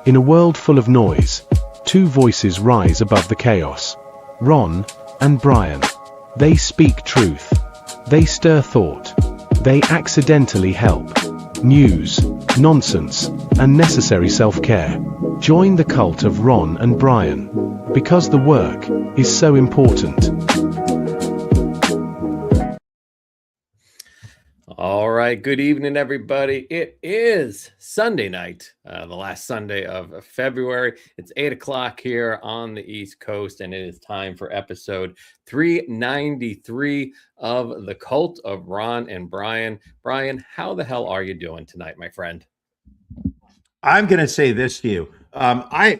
In a world full of noise, two voices rise above the chaos. Ron and Brian. They speak truth. They stir thought. They accidentally help. News, nonsense, and necessary self-care. Join the cult of Ron and Brian. Because the work is so important. All right, good evening, everybody. It is Sunday night, the last Sunday of February. It's 8 o'clock here on the East Coast, and it is time for episode 393 of The Cult of Ron and Brian. Brian, how the hell are you doing tonight, my friend? I'm going to say this to you. I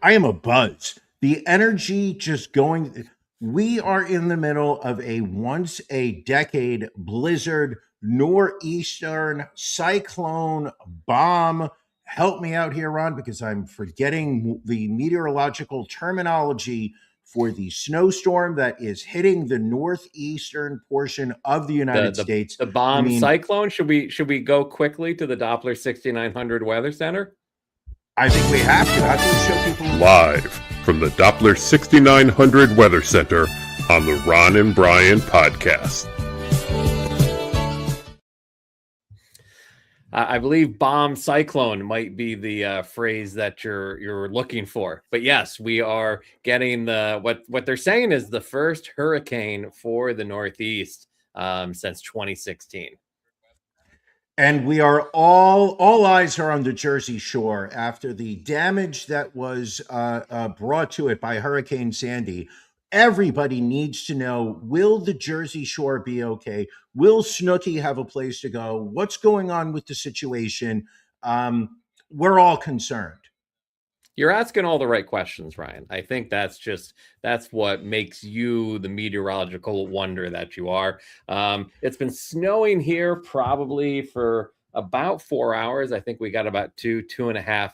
am a buzz. The energy just going. We are in the middle of a once a decade blizzard, nor'eastern cyclone bomb. Help me out here, Ron, because I'm forgetting the meteorological terminology for the snowstorm that is hitting the northeastern portion of the United States. The bomb cyclone. Should we go quickly to the Doppler 6900 Weather Center? I think we have to. How can we show people live from the Doppler 6900 Weather Center on the Ron and Brian podcast? I believe bomb cyclone might be the phrase that you're looking for. But yes, we are getting what they're saying is the first hurricane for the Northeast since 2016. And we are all eyes are on the Jersey Shore after the damage that was brought to it by Hurricane Sandy. Everybody needs to know, will the Jersey Shore be okay? Will Snooki have a place to go? What's going on with the situation? We're all concerned. You're asking all the right questions, Ryan. I think that's what makes you the meteorological wonder that you are. It's been snowing here probably for about 4 hours. I think we got about 2.5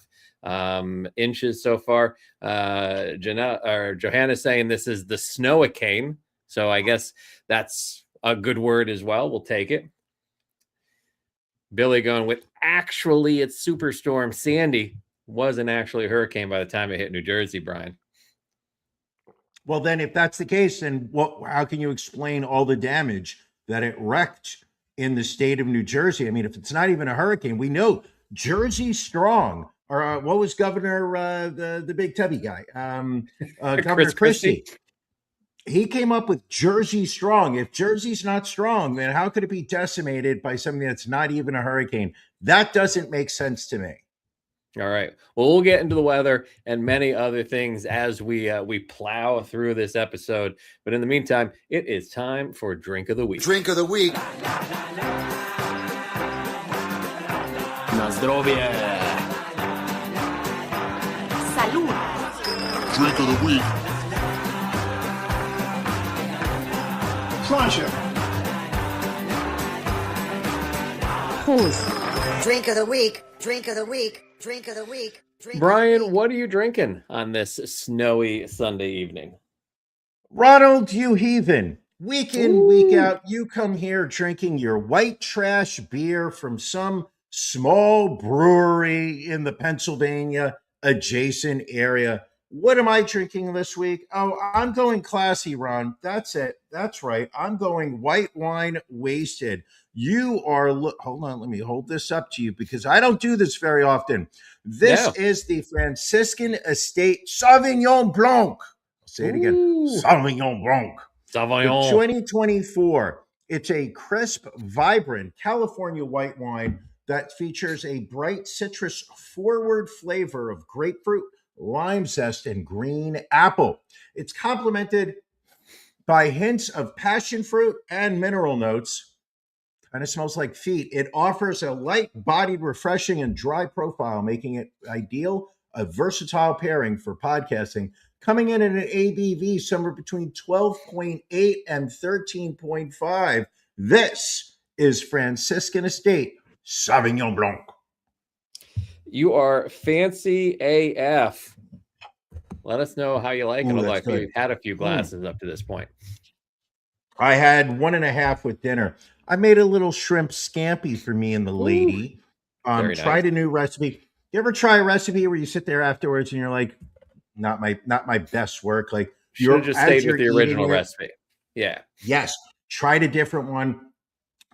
inches so far. Johanna's saying this is the snow-a-cane. So I guess that's a good word as well. We'll take it. Billy going with, actually, it's Superstorm Sandy. Wasn't actually a hurricane by the time it hit New Jersey, Brian. Well, then if that's the case, then how can you explain all the damage that it wrecked in the state of New Jersey? I mean, if it's not even a hurricane, we know Jersey strong. Or what was Governor, the big tubby guy? Governor Christie. He came up with Jersey strong. If Jersey's not strong, then how could it be decimated by something that's not even a hurricane? That doesn't make sense to me. All right. Well, we'll get into the weather and many other things as we plow through this episode. But in the meantime, it is time for Drink of the Week. Drink of the Week. Na zdrowie. Salud. Drink of the Week. Pleasure. Pause. Drink of the Week. Drink of the Week. Drink of the Week. Brian, what are you drinking on this snowy Sunday evening? Ronald, you heathen. Week in, week out, you come here drinking your white trash beer from some small brewery in the Pennsylvania adjacent area. What am I drinking this week? Oh, I'm going classy, Ron. That's it. That's right. I'm going white wine wasted. You are, hold on, let me hold this up to you because I don't do this very often. This is the Franciscan Estate Sauvignon Blanc. I'll say it again. Sauvignon Blanc. Sauvignon. 2024. It's a crisp, vibrant California white wine that features a bright citrus forward flavor of grapefruit, lime zest, and green apple. It's complemented by hints of passion fruit and mineral notes. Kind of smells like feet. It offers a light-bodied, refreshing, and dry profile, making it ideal, a versatile pairing for podcasting, coming in at an ABV somewhere between 12.8 and 13.5. This is Franciscan Estate Sauvignon Blanc. You are fancy AF. Let us know how you like it. Although you've had a few glasses up to this point. I had 1.5 with dinner. I made a little shrimp scampi for me and the lady. Very Tried nice. a new recipe. You ever try a recipe where you sit there afterwards and you're like, not my best work? Like Should have just stayed with the original recipe. Yeah. Yes. Tried a different one.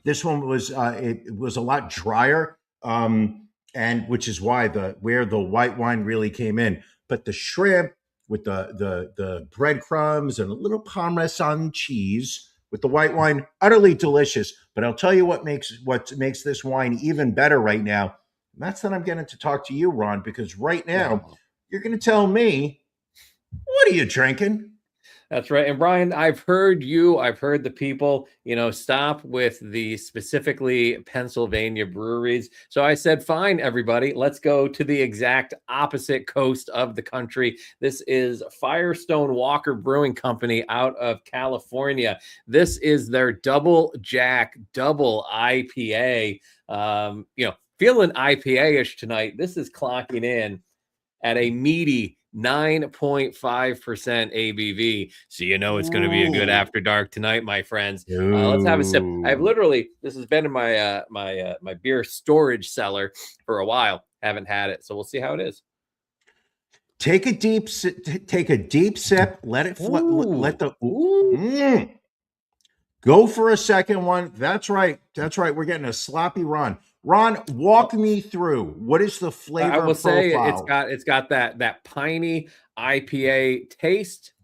This one was it was a lot drier, and which is why where the white wine really came in. But the shrimp with the breadcrumbs and a little Parmesan cheese with the white wine, utterly delicious. But I'll tell you what makes this wine even better right now. And that's that I'm getting to talk to you, Ron, because right now you're going to tell me, what are you drinking? That's right. And Brian, I've heard the people, stop with the specifically Pennsylvania breweries. So I said, fine, everybody, let's go to the exact opposite coast of the country. This is Firestone Walker Brewing Company out of California. This is their Double Jack Double IPA. Feeling IPA-ish tonight. This is clocking in at a meaty 9.5% ABV. So it's going to be a good after dark tonight, my friends. Let's have a sip. This has been in my my beer storage cellar for a while. Haven't had it, so we'll see how it is. Take a deep sip. Let it go for a second one. That's right. We're getting a sloppy Ron. Ron, walk me through. What is the flavor profile? I will say it's got that piney IPA taste.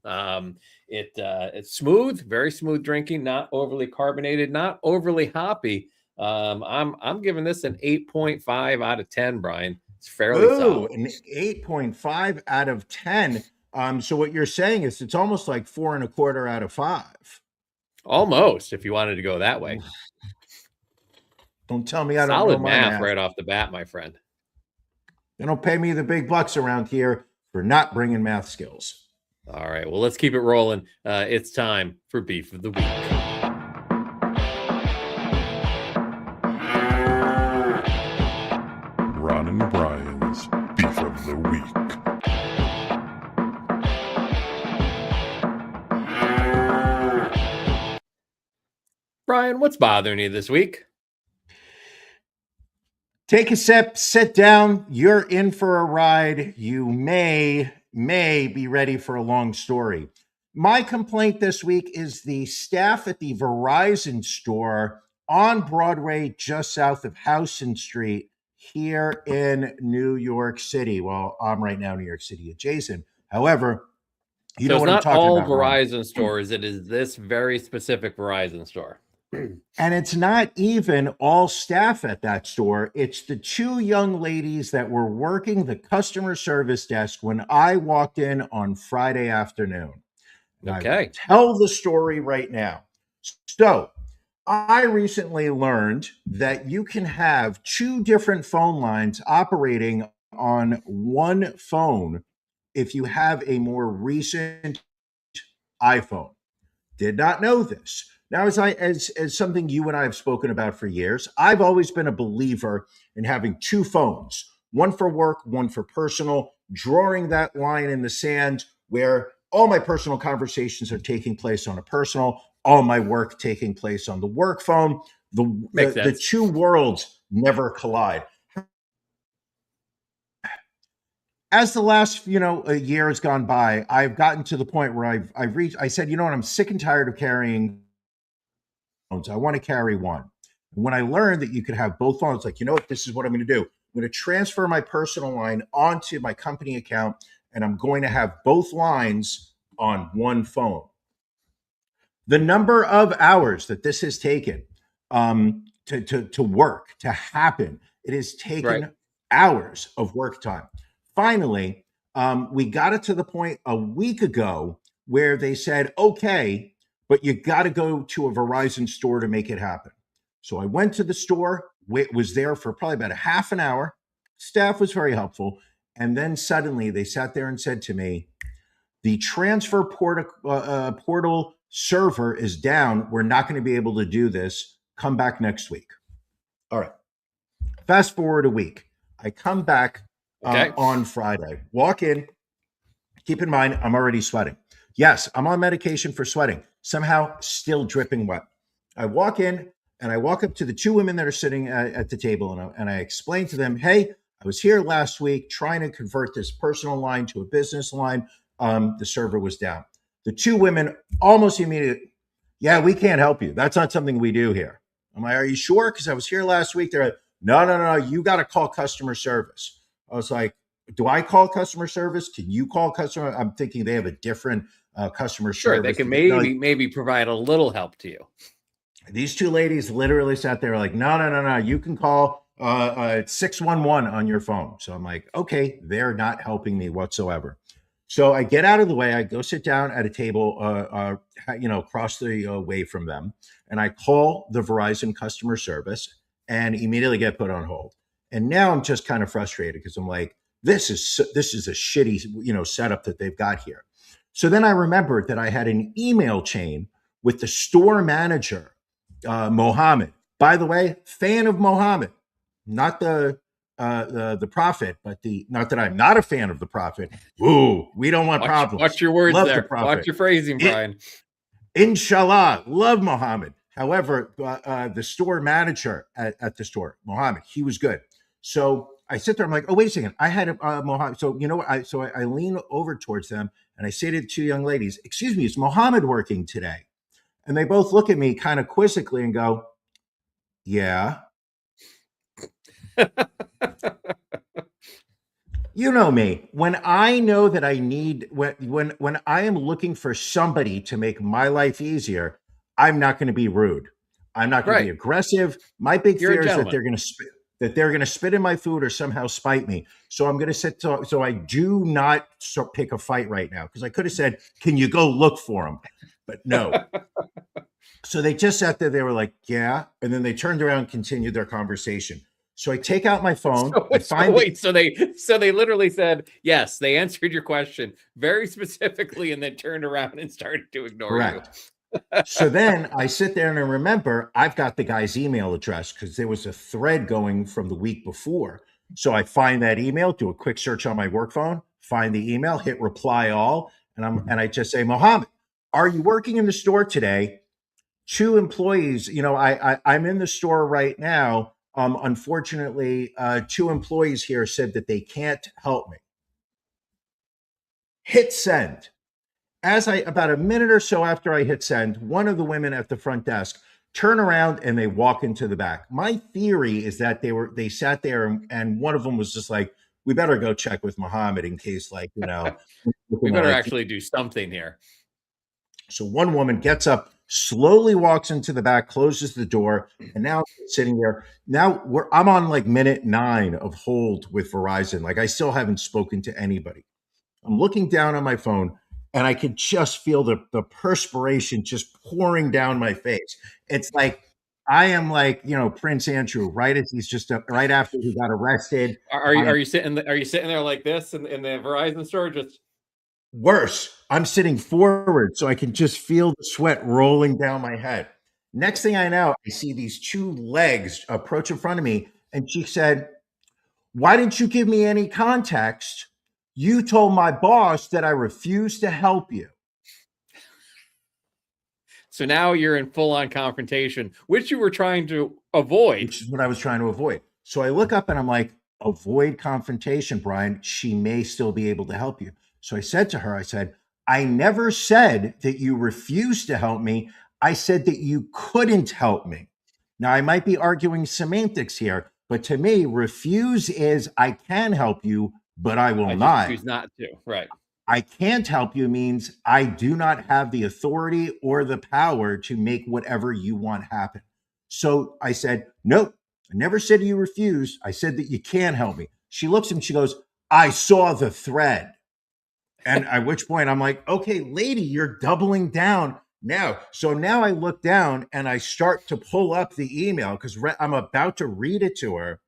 It's smooth, very smooth drinking, not overly carbonated, not overly hoppy. I'm giving this an 8.5 out of 10, Brian. It's fairly solid. An 8.5 out of 10. So what you're saying is it's almost like 4.25 out of 5. Almost, if you wanted to go that way. Don't tell me I don't solid know my math right off the bat, my friend. They don't pay me the big bucks around here for not bringing math skills. All right, well, let's keep it rolling. It's time for Beef of the Week. Ron and Brian's Beef of the Week. Brian, what's bothering you this week? Take a sip, sit down. You're in for a ride. You may be ready for a long story. My complaint this week is the staff at the Verizon store on Broadway, just south of Houston Street here in New York City. Well, I'm right now New York City adjacent. However, you know what I'm talking about. It's not all Verizon stores. It is this very specific Verizon store. And it's not even all staff at that store. It's the two young ladies that were working the customer service desk when I walked in on Friday afternoon. Okay. I will tell the story right now. So I recently learned that you can have two different phone lines operating on one phone if you have a more recent iPhone. Did not know this. Now, as something you and I have spoken about for years, I've always been a believer in having two phones, one for work, one for personal, drawing that line in the sand where all my personal conversations are taking place on a personal, all my work taking place on the work phone. The two worlds never collide. As the last, a year has gone by, I've gotten to the point where I said, I'm sick and tired of carrying phones. I want to carry one. And when I learned that you could have both phones, this is what I'm going to do. I'm going to transfer my personal line onto my company account, and I'm going to have both lines on one phone. The number of hours that this has taken to work, to happen, it has taken hours of work time. Finally, we got it to the point a week ago where they said, okay, but you got to go to a Verizon store to make it happen. So I went to the store, was there for probably about a half an hour. Staff was very helpful. And then suddenly they sat there and said to me, the transfer portal server is down. We're not going to be able to do this. Come back next week. All right. Fast forward a week. I come back on Friday. Walk in. Keep in mind, I'm already sweating. Yes, I'm on medication for sweating. Somehow still dripping wet. I walk in and I walk up to the two women that are sitting at the table and I explain to them, hey, I was here last week trying to convert this personal line to a business line. The server was down. The two women almost immediately, yeah, we can't help you. That's not something we do here. I'm like, are you sure? Because I was here last week. They're like, no, you got to call customer service. I was like, do I call customer service? Can you call customer? I'm thinking they have a different customer service. Sure, they can maybe provide a little help to you. These two ladies literally sat there like, no, you can call 611 on your phone. So I'm like, okay, they're not helping me whatsoever. So I get out of the way. I go sit down at a table, across the way from them, and I call the Verizon customer service and immediately get put on hold. And now I'm just kind of frustrated because I'm like, this is a shitty, setup that they've got here. So then I remembered that I had an email chain with the store manager, Mohammed. By the way, fan of Mohammed, not the prophet, but not that I'm not a fan of the prophet. Ooh, we don't want problems. Watch your words there. Watch your phrasing, Brian. Inshallah, love Muhammad. However, the store manager at the store, Muhammad, he was good. So I sit there. I'm like, oh, wait a second. I had Muhammad. So you know what? I lean over towards them and I say to the two young ladies, "Excuse me, is Muhammad working today?" And they both look at me kind of quizzically and go, "Yeah." You know me. When I know that I need when I am looking for somebody to make my life easier, I'm not going to be rude. I'm not going to be aggressive. My big fear is that they're going to spit in my food or somehow spite me. So I'm going to sit. So I do not pick a fight right now, because I could have said, "Can you go look for him?" But no. So they just sat there. They were like, "Yeah," and then they turned around and continued their conversation. So I take out my phone. So they literally said, yes, they answered your question very specifically and then turned around and started to ignore you. So then I sit there and I remember I've got the guy's email address because there was a thread going from the week before. So I find that email, do a quick search on my work phone, find the email, hit reply all, and I just say, "Mohammed, are you working in the store today? Two employees, I'm in the store right now. Unfortunately, two employees here said that they can't help me." Hit send. About a minute or so after I hit send, one of the women at the front desk turn around and they walk into the back. My theory is that they sat there and one of them was just like, "We better go check with Muhammad in case, we better actually do something here." So one woman gets up, slowly walks into the back, closes the door, and now I'm sitting there. Now I'm on minute 9 of hold with Verizon. I still haven't spoken to anybody. I'm looking down on my phone, and I could just feel the perspiration just pouring down my face. It's like I am Prince Andrew, right as he's right after he got arrested. Are you sitting there like this in the Verizon store? Just worse, I'm sitting forward so I can just feel the sweat rolling down my head. Next thing I know, I see these two legs approach in front of me, and she said, "Why didn't you give me any context? You told my boss that I refused to help you." So now you're in full-on confrontation, which you were trying to avoid. Which is what I was trying to avoid. So I look up and I'm like, "Avoid confrontation, Brian. She may still be able to help you." So I said to her, "I never said that you refused to help me. I said that you couldn't help me." Now, I might be arguing semantics here, but to me, refuse is I can help you, but I will not. Choose not to. Right. I can't help you means I do not have the authority or the power to make whatever you want happen. So I said, "Nope, I never said you refused. I said that you can't help me." She looks and she goes, "I saw the thread." And at which point I'm like, "Okay, lady, you're doubling down now." So now I look down and I start to pull up the email because I'm about to read it to her.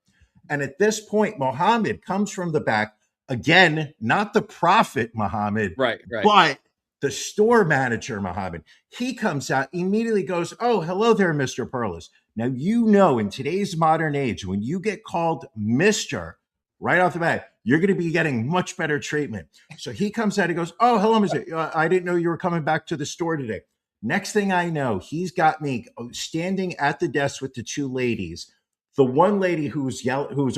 And at this point, Mohammed comes from the back. Again, not the prophet Muhammad, right, but the store manager Muhammad. He comes out, immediately goes, "Oh, hello there, Mr. Perlis." Now, in today's modern age, when you get called Mr. right off the bat, you're going to be getting much better treatment. So he comes out, he goes, "Oh, hello, Mr. I didn't know you were coming back to the store today." Next thing I know, he's got me standing at the desk with the two ladies, The one lady who's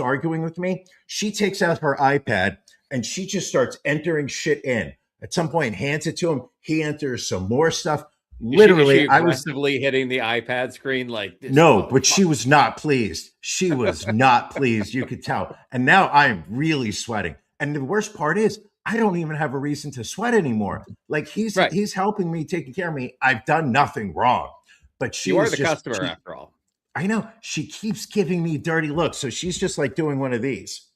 arguing with me, she takes out her iPad and she just starts entering shit in. At some point, hands it to him. He enters some more stuff. Literally, is she aggressively hitting the iPad screen like this? No, but she was not pleased. She was not pleased. You could tell. And now I am really sweating. And the worst part is, I don't even have a reason to sweat anymore. Like he's helping me, taking care of me. I've done nothing wrong. But you are the customer after all. I know. She keeps giving me dirty looks. So she's just like doing one of these.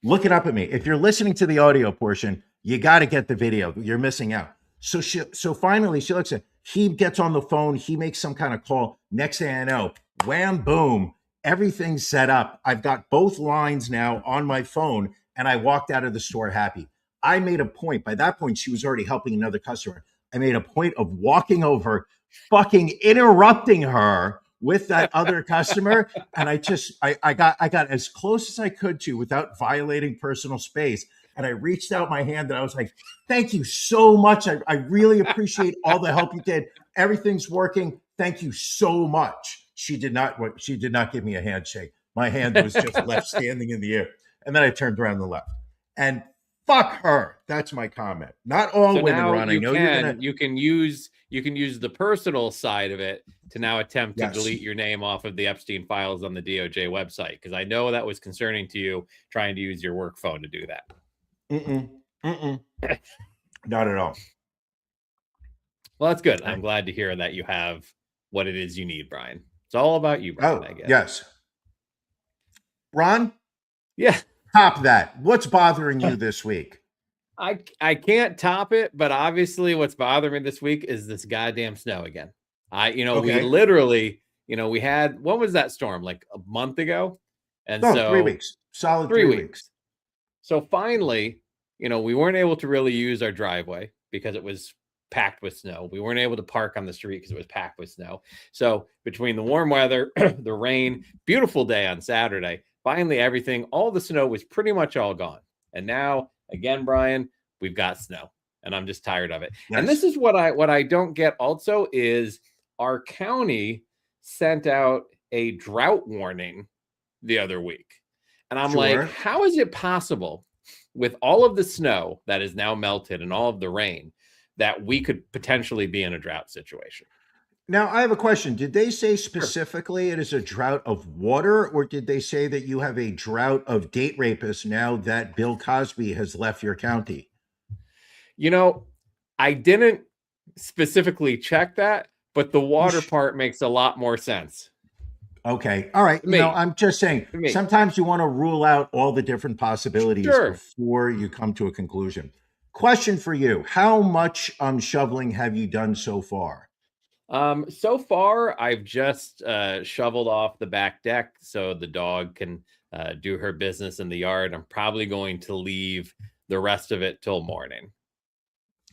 Looking up at me. If you're listening to the audio portion, you got to get the video. You're missing out. So finally she looks at, he gets on the phone. He makes some kind of call. Next thing I know, wham, boom, everything's set up. I've got both lines now on my phone and I walked out of the store happy. I made a point. By that point, she was already helping another customer. I made a point of walking over, fucking interrupting her with that other customer. And I got as close as I could to without violating personal space. And I reached out my hand and I was like, thank you so much. I really appreciate all the help you did. Everything's working. Thank you so much. She did not give me a handshake. My hand was just left standing in the air. And then I turned around and left. And fuck her. That's my comment. Not all women, Ron. I know you can use the personal side of it to now attempt to delete your name off of the Epstein files on the DOJ website, because I know that was concerning to you trying to use your work phone to do that. Not at all. Well, that's good. I'm glad to hear that you have what it is you need, Brian. It's all about you, Brian, I guess. Yes. Ron? Yeah. Top that. What's bothering you this week? I can't top it, but obviously what's bothering me this week is this goddamn snow again. We literally, we had, when was that storm? Like a month ago? And so 3 weeks. Solid 3 weeks. So finally, we weren't able to really use our driveway because it was packed with snow. We weren't able to park on the street because it was packed with snow. So between the warm weather, the rain, beautiful day on Saturday, finally all the snow was pretty much all gone. And now, again, Brian, we've got snow and I'm just tired of it. Yes. And this is what I don't get also is our county sent out a drought warning the other week. And I'm like, how is it possible with all of the snow that is now melted and all of the rain that we could potentially be in a drought situation? Now, I have a question. Did they say specifically it is a drought of water, or did they say that you have a drought of date rapists now that Bill Cosby has left your county? I didn't specifically check that, but the water part makes a lot more sense. Okay. All right. I'm just saying, sometimes you want to rule out all the different possibilities before you come to a conclusion. Question for you. How much shoveling have you done so far? So far, I've just shoveled off the back deck so the dog can do her business in the yard. I'm probably going to leave the rest of it till morning.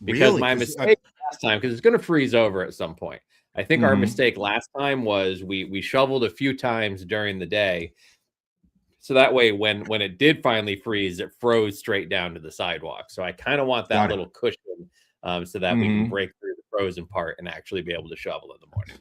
Because my mistake last time, because it's going to freeze over at some point. I think our mistake last time was we shoveled a few times during the day. So that way, when it did finally freeze, it froze straight down to the sidewalk. So I kind of want that little cushion so that we can break through the frozen part and actually be able to shovel in the morning.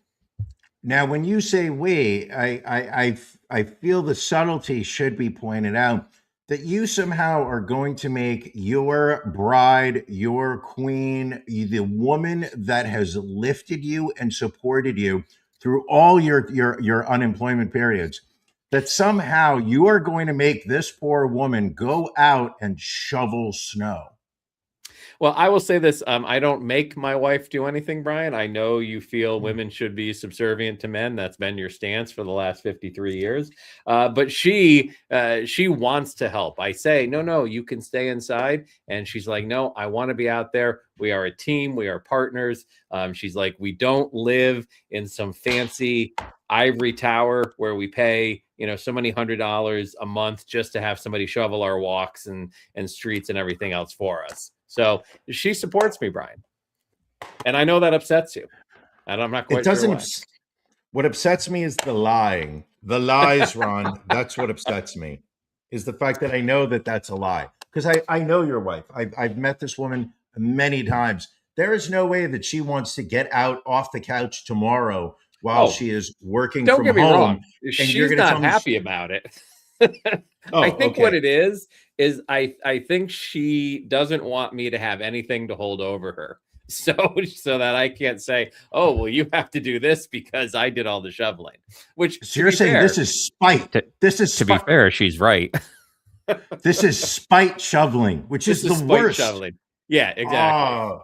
Now, when you say we, I feel the subtlety should be pointed out that you somehow are going to make your bride, your queen, the woman that has lifted you and supported you through all your unemployment periods, that somehow you are going to make this poor woman go out and shovel snow. Well, I will say this. I don't make my wife do anything, Brian. I know you feel women should be subservient to men. That's been your stance for the last 53 years. But she wants to help. I say, no, you can stay inside. And she's like, no, I want to be out there. We are a team. We are partners. She's like, we don't live in some fancy ivory tower where we pay, so many $100 a month just to have somebody shovel our walks and streets and everything else for us. So she supports me, Brian. And I know that upsets you. And I'm not quite sure why. What upsets me is the lying. The lies, Ron. That's what upsets me, is the fact that I know that that's a lie. Because I know your wife. I've met this woman many times. There is no way that she wants to get out off the couch tomorrow while she is working don't from get me home. wrong. And She's you're going to not tell me happy about it. Oh, I think okay. what it is I think she doesn't want me to have anything to hold over her. So that I can't say, oh, well, you have to do this because I did all the shoveling. Which, So you're saying this is spite. This is to be fair, she's right. This is spite shoveling, which is the worst. Shoveling. Yeah, exactly.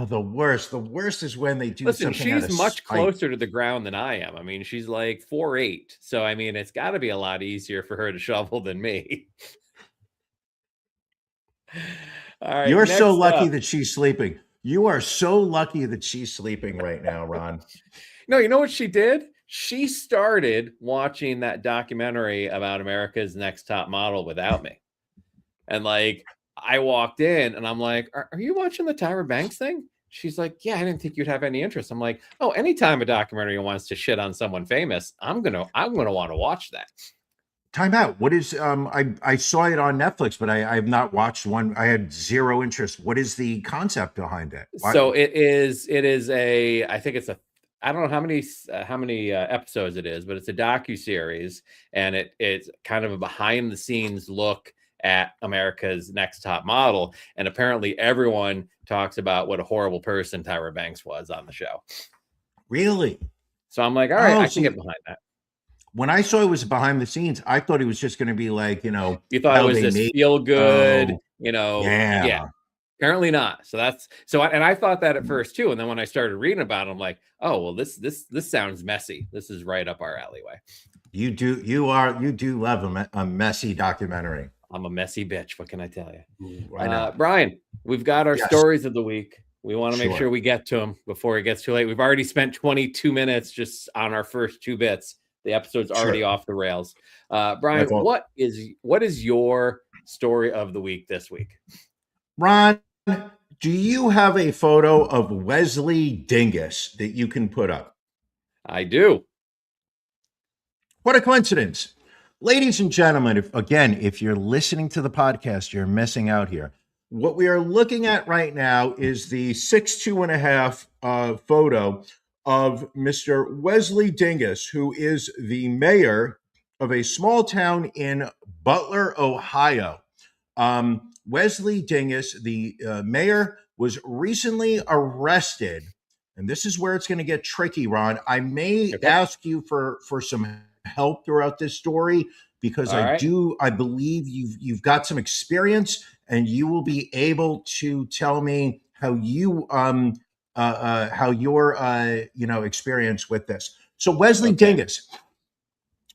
The worst. The worst is when they do something. She's much closer to the ground than I am. I mean, she's like 4'8". So I mean, it's got to be a lot easier for her to shovel than me. All right. You're so lucky that she's sleeping. You are so lucky that she's sleeping right now, Ron. No, you know what she did? She started watching that documentary about America's Next Top Model without me. And like, I walked in and I'm like, are you watching the Tyra Banks thing? She's like, yeah, I didn't think you'd have any interest. I'm like, oh, anytime a documentary wants to shit on someone famous, I'm gonna want to watch that. Time out. What is I saw it on Netflix, but I have not watched one. I had zero interest. What is the concept behind it? So it is a, I think it's a, I don't know how many episodes it is, but it's a docuseries, and it's kind of a behind the scenes look at America's Next Top Model. And apparently everyone talks about what a horrible person Tyra Banks was on the show. Really? So I'm like, all right, I can get behind that. When I saw it was behind the scenes, I thought it was just going to be like, you thought it was this feel good, Yeah. Apparently not. So I thought that at first too. And then when I started reading about it, I'm like, oh, well, this sounds messy. This is right up our alleyway. You do love a messy documentary. I'm a messy bitch. What can I tell you? I know. Brian, we've got our stories of the week. We want to make sure we get to them before it gets too late. We've already spent 22 minutes just on our first two bits. The episode's already off the rails. Brian, what is your story of the week this week? Ron, do you have a photo of Wesley Dingus that you can put up? I do. What a coincidence. Ladies and gentlemen, if you're listening to the podcast, you're missing out here. What we are looking at right now is the 6'2.5" photo of Mr. Wesley Dingus, who is the mayor of a small town in Butler, Ohio. Wesley Dingus, the mayor, was recently arrested, and this is where it's going to get tricky, Ron. I may ask you for some help throughout this story, because I believe you've got some experience, and you will be able to tell me how your experience with this. So Wesley Dingus,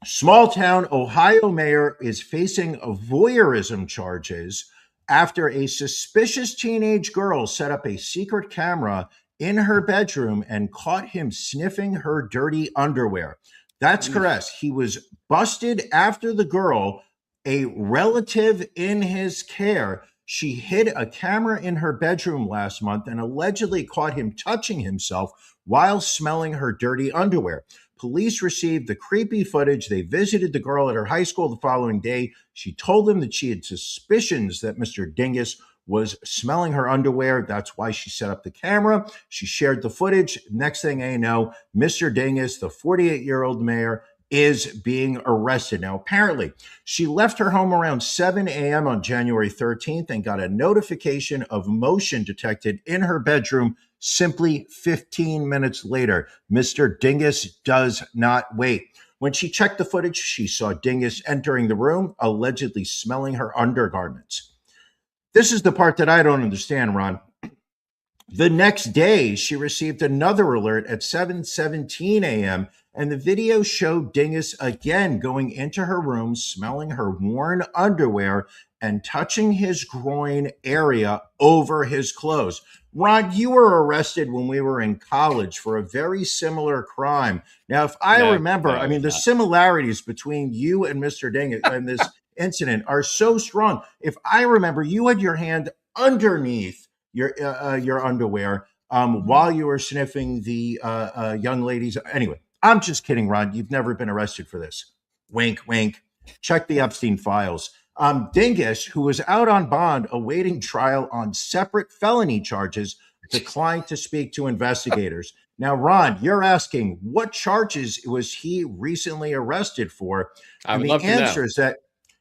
small town Ohio mayor, is facing voyeurism charges after a suspicious teenage girl set up a secret camera in her bedroom and caught him sniffing her dirty underwear. That's correct. He was busted after the girl, a relative in his care, she hid a camera in her bedroom last month and allegedly caught him touching himself while smelling her dirty underwear. Police received the creepy footage. They visited the girl at her high school the following day. She told them that she had suspicions that Mr. Dingus was smelling her underwear. That's why she set up the camera. She shared the footage. Next thing I know, Mr. Dingus, the 48-year-old mayor, is being arrested. Now, apparently, she left her home around 7 a.m. on January 13th and got a notification of motion detected in her bedroom simply 15 minutes later. Mr. Dingus does not wait. When she checked the footage, she saw Dingus entering the room, allegedly smelling her undergarments. This is the part that I don't understand, Ron. The next day, she received another alert at 7:17 a.m., and the video showed Dingus again going into her room, smelling her worn underwear and touching his groin area over his clothes. Ron, you were arrested when we were in college for a very similar crime. Now, if I remember, the similarities between you and Mr. Dingus and this incident are so strong. If I remember, you had your hand underneath your underwear while you were sniffing the young ladies. Anyway, I'm just kidding, Ron. You've never been arrested for this. Wink, wink. Check the Epstein files. Dingus, who was out on bond awaiting trial on separate felony charges, declined to speak to investigators. Now, Ron, you're asking what charges was he recently arrested for? I And would the love to know. answer is that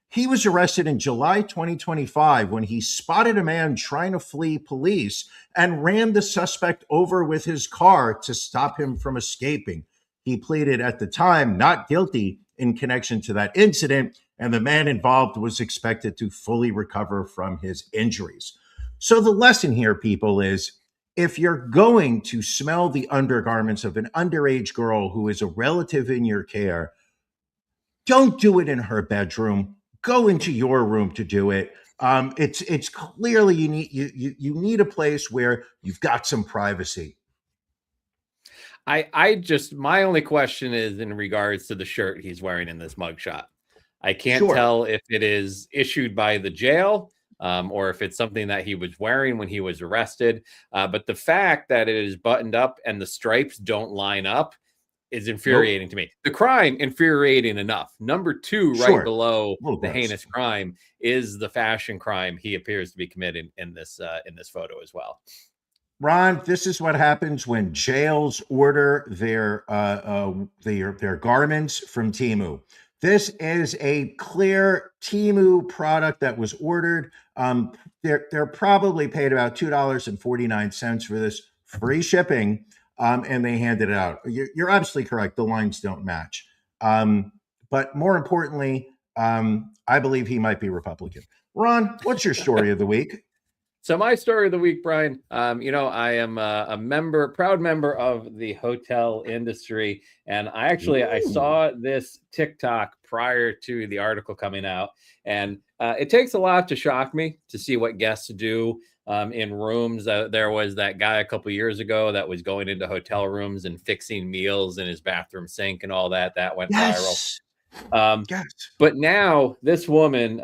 he was arrested in July 2025 when he spotted a man trying to flee police and ran the suspect over with his car to stop him from escaping. He pleaded at the time not guilty in connection to that incident, and the man involved was expected to fully recover from his injuries. So the lesson here, people, is if you're going to smell the undergarments of an underage girl who is a relative in your care, don't do it in her bedroom. Go into your room to do it. It's clearly you need a place where you've got some privacy. I just, my only question is in regards to the shirt he's wearing in this mugshot. I can't Sure. tell if it is issued by the jail or if it's something that he was wearing when he was arrested. But the fact that it is buttoned up and the stripes don't line up is infuriating to me. The crime, infuriating enough. Number two, right below the heinous crime, is the fashion crime he appears to be committing in this photo as well. Ron, this is what happens when jails order their garments from Temu. This is a clear Temu product that was ordered. They're probably paid about $2.49 for this, free shipping, and they handed it out. You're absolutely correct. The lines don't match. But more importantly, I believe he might be Republican. Ron, what's your story of the week? So my story of the week, Brian, I am a proud member of the hotel industry. And I saw this TikTok prior to the article coming out. And it takes a lot to shock me to see what guests do in rooms. There was that guy a couple years ago that was going into hotel rooms and fixing meals in his bathroom sink and all that. That went viral. But now this woman,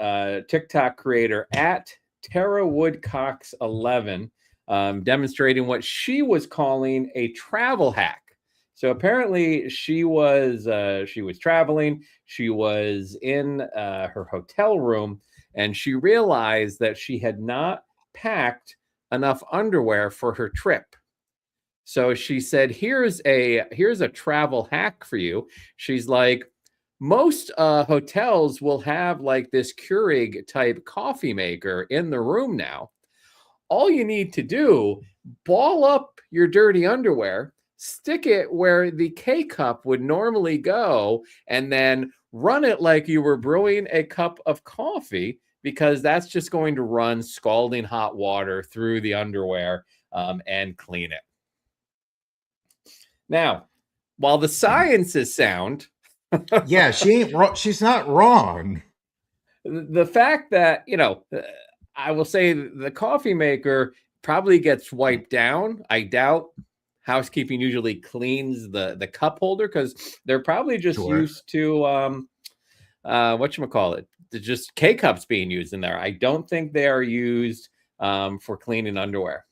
TikTok creator at Tara Woodcox 11, demonstrating what she was calling a travel hack. So apparently she was traveling. She was in her hotel room, and she realized that she had not packed enough underwear for her trip. So she said, "Here's a travel hack for you." She's like, most hotels will have like this Keurig type coffee maker in the room now. All you need to do, ball up your dirty underwear, stick it where the K-cup would normally go, and then run it like you were brewing a cup of coffee, because that's just going to run scalding hot water through the underwear and clean it. Now, while the science is sound, yeah, she ain't wrong. She's not wrong. The fact that, I will say the coffee maker probably gets wiped down. I doubt housekeeping usually cleans the cup holder, because they're probably just used to whatchamacallit, just K-cups being used in there. I don't think they are used for cleaning underwear.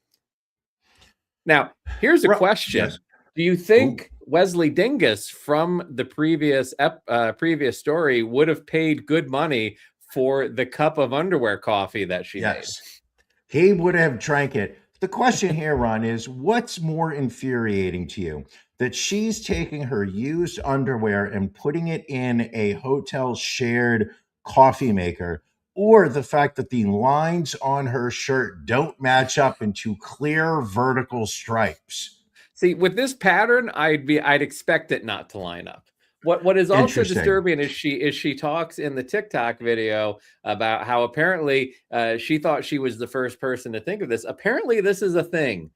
Now, here's a question. Yes. Do you think Wesley Dingus from the previous story would have paid good money for the cup of underwear coffee that she made? He would have drank it. The question here, Ron, is what's more infuriating to you? That she's taking her used underwear and putting it in a hotel shared coffee maker, or the fact that the lines on her shirt don't match up into clear vertical stripes? See, with this pattern, I'd expect it not to line up. What is also disturbing is she talks in the TikTok video about how apparently she thought she was the first person to think of this. Apparently, this is a thing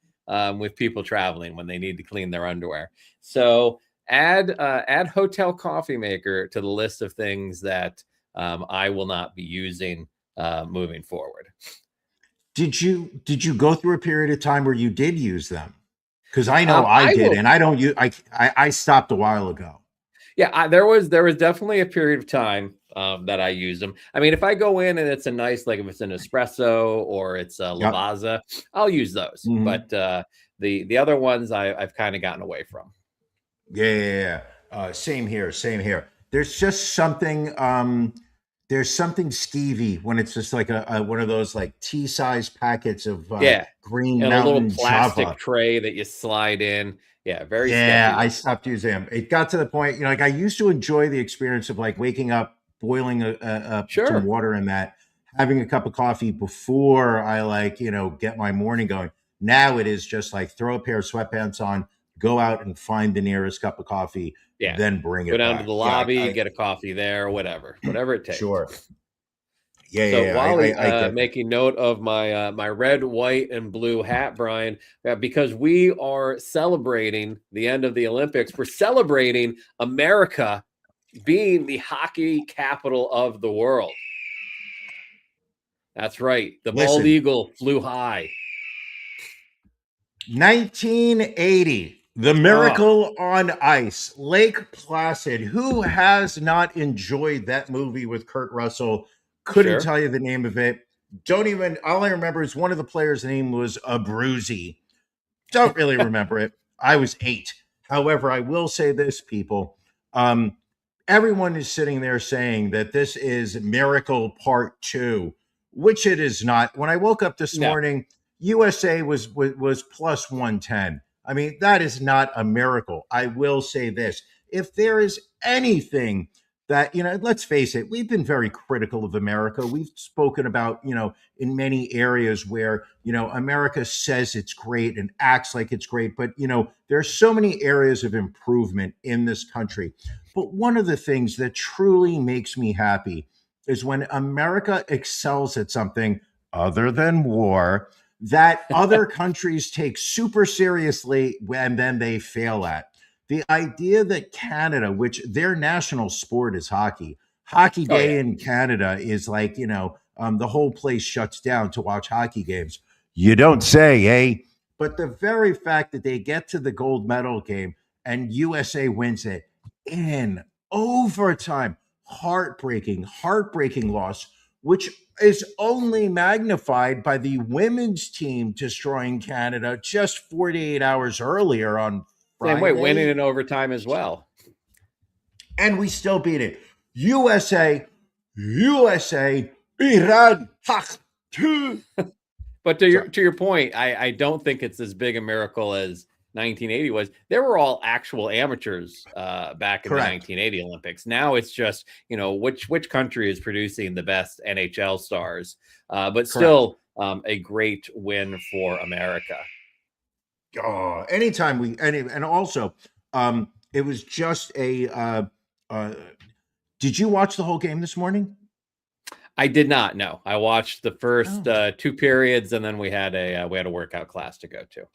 with people traveling when they need to clean their underwear. So add hotel coffee maker to the list of things that I will not be using moving forward. Did you go through a period of time where you did use them? Because I know I did, and I don't use. I stopped a while ago. Yeah, there was definitely a period of time that I used them. I mean, if I go in and it's a nice, like if it's an espresso or it's a Lavazza, I'll use those. Mm-hmm. But the other ones I've kind of gotten away from. Yeah. Same here. There's just something. there's something skeevy when it's just like a one of those like tea-size packets of Yeah, Green and a little Mountain plastic Java. tray that you slide in. Yeah, very Yeah, sketchy I looking. stopped using them. It got to the point, like I used to enjoy the experience of like waking up, boiling some Sure. water in that, having a cup of coffee before I like, get my morning going. Now it is just like throw a pair of sweatpants on, go out and find the nearest cup of coffee, Yeah. then bring Go it down to the back. Yeah, lobby, get a coffee there, whatever it takes. sure. Yeah, So yeah, yeah. I, Wally, I, I get that. making note of my my red, white, and blue hat, Brian, because we are celebrating the end of the Olympics. We're celebrating America being the hockey capital of the world. That's right. The bald Listen, eagle flew high. 1980, The Oh, Miracle on Ice, Lake Placid. Who has not enjoyed that movie with Kurt Russell? Couldn't sure. tell you the name of it. Don't even, all I remember is one of the players' name was Abruzzi. Don't really remember it. I was 8. However, I will say this, people. Everyone is sitting there saying that this is Miracle Part 2, which it is not. When I woke up this No. morning, USA was plus 110. I mean, that is not a miracle. I will say this. If there is anything that, let's face it, we've been very critical of America. We've spoken about, in many areas where, America says it's great and acts like it's great. But, there's so many areas of improvement in this country. But one of the things that truly makes me happy is when America excels at something other than war that other countries take super seriously and then they fail at. The idea that Canada, which their national sport is hockey, Hockey Oh yeah. Day in Canada is like, the whole place shuts down to watch hockey games. You don't say, eh? But the very fact that they get to the gold medal game and USA wins it in overtime, heartbreaking loss, which is only magnified by the women's team destroying Canada just 48 hours earlier on Same way, winning Friday, in overtime as well. and we still beat it. USA, Iran, hak, two. But to Sorry. your point, I don't think it's as big a miracle as 1980 was. There were all actual amateurs back in the Correct. 1980 Olympics. Now it's just, which country is producing the best NHL stars. But Correct. still a great win for America. Oh, anytime and also, it was just did you watch the whole game this morning? I did not know. I watched the first Oh. 2 periods, and then we had a workout class to go to.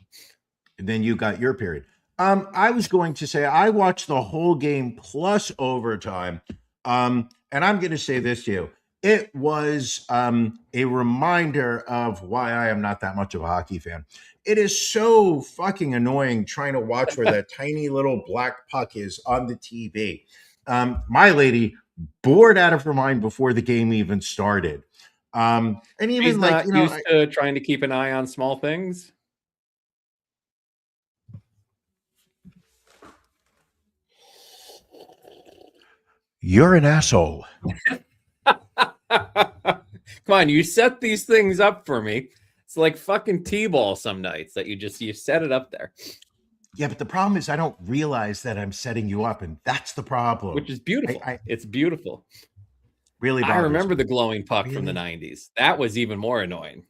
And then you got your period. I was going to say I watched the whole game plus overtime. And I'm going to say this to you. It was a reminder of why I am not that much of a hockey fan. It is so fucking annoying trying to watch where that tiny little black puck is on the TV. My lady bored out of her mind before the game even started. And He's even like, not used to trying to keep an eye on small things. you're an asshole. Come on, you set these things up for me. It's like fucking T-ball some nights that you set it up there. Yeah, but the problem is I don't realize that I'm setting you up, and that's the problem. Which is beautiful. It's beautiful. Really I bothers remember me. the glowing puck from the Really? 90s. That was even more annoying.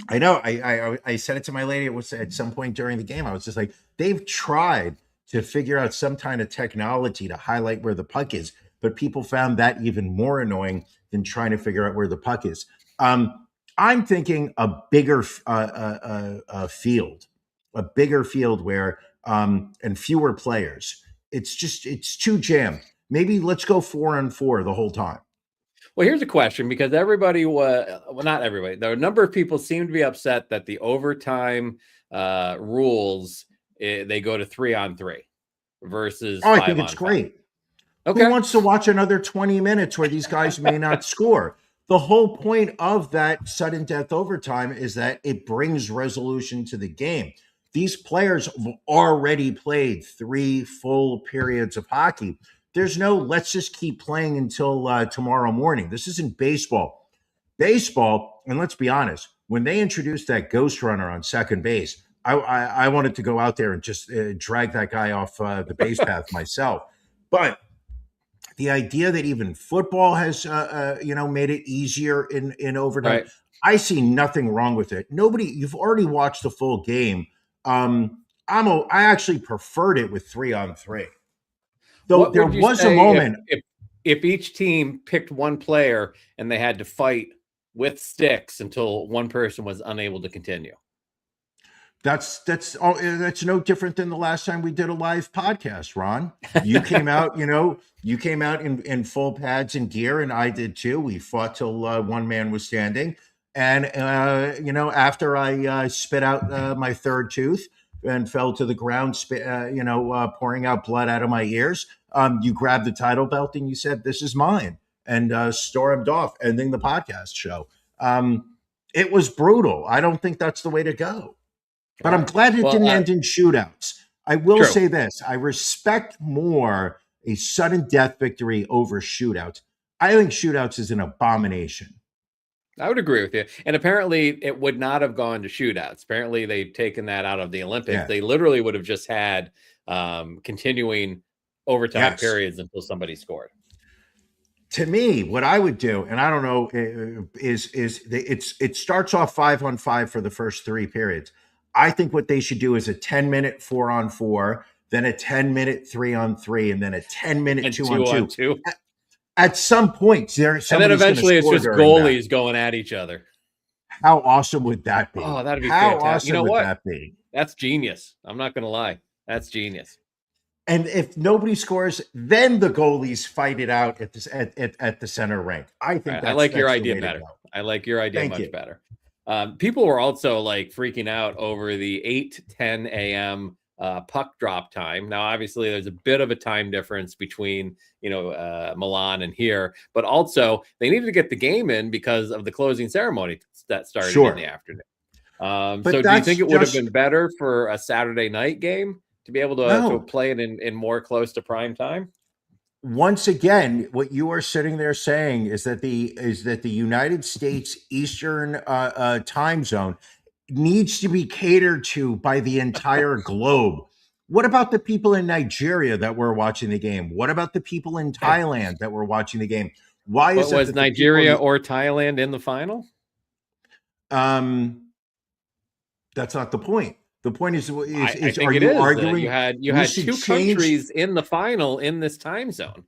I know. I said it to my lady. It was at some point during the game. I was just like, they've tried to figure out some kind of technology to highlight where the puck is, but people found that even more annoying than trying to figure out where the puck is. I'm thinking a bigger field, where and fewer players. It's too jammed. Maybe let's go 4-on-4 the whole time. Well, here's a question because everybody well, not everybody. There are a number of people seem to be upset that the overtime rules they go to 3-on-3 versus Oh, I think it's 5-on-5. great. Okay. Who wants to watch another 20 minutes where these guys may not score? The whole point of that sudden death overtime is that it brings resolution to the game. These players have already played 3 full periods of hockey. There's no let's just keep playing until tomorrow morning. This isn't baseball. Baseball, and let's be honest, when they introduced that ghost runner on second base, I wanted to go out there and just drag that guy off the base path myself. But the idea that even football has made it easier in overtime, Right. I see nothing wrong with it. You've already watched the full game. I actually preferred it with 3-on-3. Though What there would you was a say moment. if each team picked one player and they had to fight with sticks until one person was unable to continue? That's no different than the last time we did a live podcast, Ron. You came out, in full pads and gear, and I did too. We fought till one man was standing. And, after I spit out my third tooth and fell to the ground, pouring out blood out of my ears, you grabbed the title belt and you said, "This is mine," and stormed off, ending the podcast show. It was brutal. I don't think that's the way to go. But I'm glad it didn't end in shootouts. I will say this. I respect more a sudden death victory over shootouts. I think shootouts is an abomination. I would agree with you. And apparently it would not have gone to shootouts. Apparently they've taken that out of the Olympics. Yeah. They literally would have just had continuing overtime periods until somebody scored. To me, what I would do, and I don't know, it starts off 5-on-5 for the first 3 periods. I think what they should do is a 10-minute 4-on-4, then a 10-minute 3-on-3, and then a 10-minute 2-on-2. At some point, and then eventually it's just goalies going at each other. How awesome would that be? Oh, that'd be fantastic. Awesome you know would what? That be? That's genius. I'm not going to lie. That's genius. And if nobody scores, then the goalies fight it out at the center rink. I think I like your idea better. I like your idea much better. People were also like freaking out over the 8 to 10 a.m. Puck drop time. Now, obviously, there's a bit of a time difference between, Milan and here, but also they needed to get the game in because of the closing ceremony that started in the afternoon. So do you think it would have been better for a Saturday night game to be able to play it in more close to prime time? Once again, what you are sitting there saying is that the United States Eastern time zone needs to be catered to by the entire globe. What about the people in Nigeria that were watching the game? What about the people in Thailand that were watching the game? Why was Nigeria or Thailand in the final? That's not the point. The point is are you arguing you had 2 countries in the final in this time zone?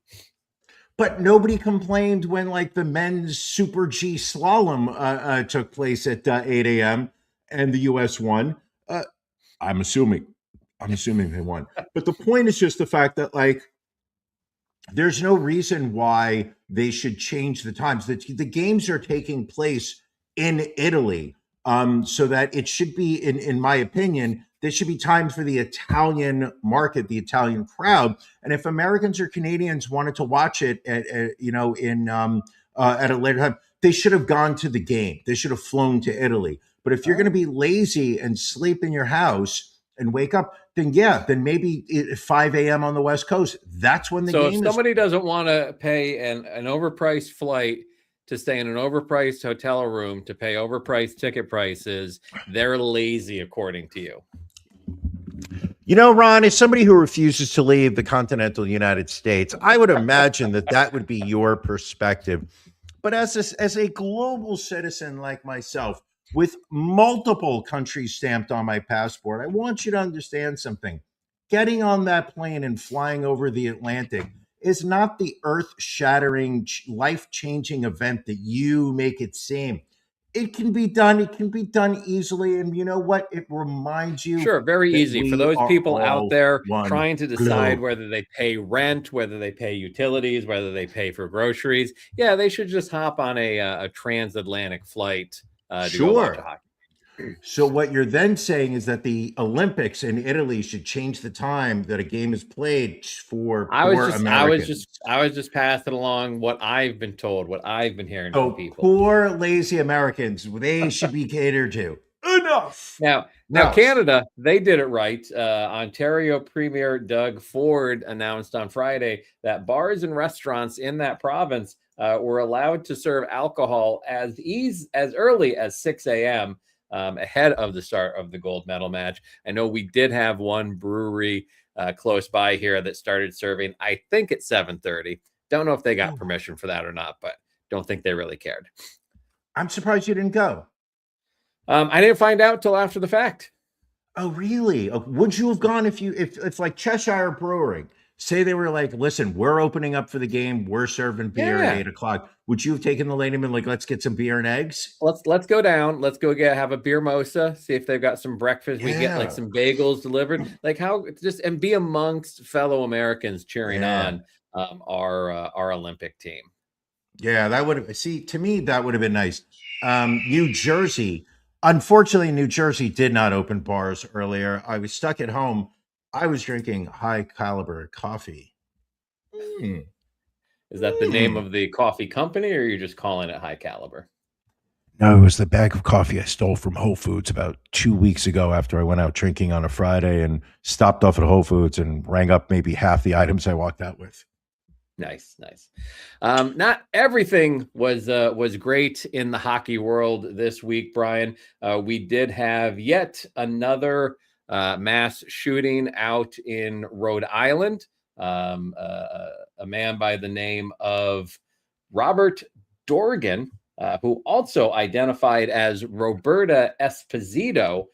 But nobody complained when like the men's Super G slalom took place at 8 a.m. and the U.S. won. I'm assuming they won. But the point is just the fact that like there's no reason why they should change the times. The games are taking place in Italy. So that it should be, in my opinion, there should be time for the Italian market, the Italian crowd. And if Americans or Canadians wanted to watch it at a later time, they should have gone to the game. They should have flown to Italy. But if you're going to be lazy and sleep in your house and wake up, then maybe at 5 a.m. on the West Coast, that's when the game is. So if somebody doesn't want to pay an overpriced flight to stay in an overpriced hotel room, to pay overpriced ticket prices, they're lazy, according to you. Ron, as somebody who refuses to leave the continental United States, I would imagine that would be your perspective. But as a global citizen like myself, with multiple countries stamped on my passport, I want you to understand something. Getting on that plane and flying over the Atlantic is not the earth-shattering, life-changing event that you make it seem. It can be done. It can be done easily. And you know what? It reminds you. Sure, very easy. For those people out there trying to decide whether they pay rent, whether they pay utilities, whether they pay for groceries, yeah, they should just hop on a transatlantic flight to go watch a hockey. So what you're then saying is that the Olympics in Italy should change the time that a game is played for Americans. I was just passing along what I've been told, what I've been hearing from people. Poor lazy Americans, they should be catered to. Enough. Now, No. Canada, they did it right. Ontario Premier Doug Ford announced on Friday that bars and restaurants in that province were allowed to serve alcohol as early as 6 a.m. Ahead of the start of the gold medal match. I know we did have one brewery close by here that started serving, I think, at 7:30. Don't know if they got permission for that or not, but don't think they really cared. I'm surprised you didn't go. I didn't find out till after the fact. Oh, really? Would you have gone if it's like Cheshire Brewing? Say they were like, listen, we're opening up for the game. We're serving beer at 8 o'clock. Would you have taken the lady and like, let's get some beer and eggs? Let's go down. Let's go have a beer mosa. See if they've got some breakfast. We get like some bagels delivered. Like and be amongst fellow Americans cheering on our Olympic team. Yeah, that would have. See, to me, that would have been nice. New Jersey. Unfortunately, New Jersey did not open bars earlier. I was stuck at home. I was drinking high caliber coffee. Is that the name of the coffee company, or are you just calling it high caliber? No, it was the bag of coffee I stole from Whole Foods about 2 weeks ago after I went out drinking on a Friday and stopped off at Whole Foods and rang up maybe half the items I walked out with. Nice. Not everything was great in the hockey world this week, Brian. We did have yet another mass shooting out in Rhode Island. A man by the name of Robert Dorgan, who also identified as Roberta Esposito,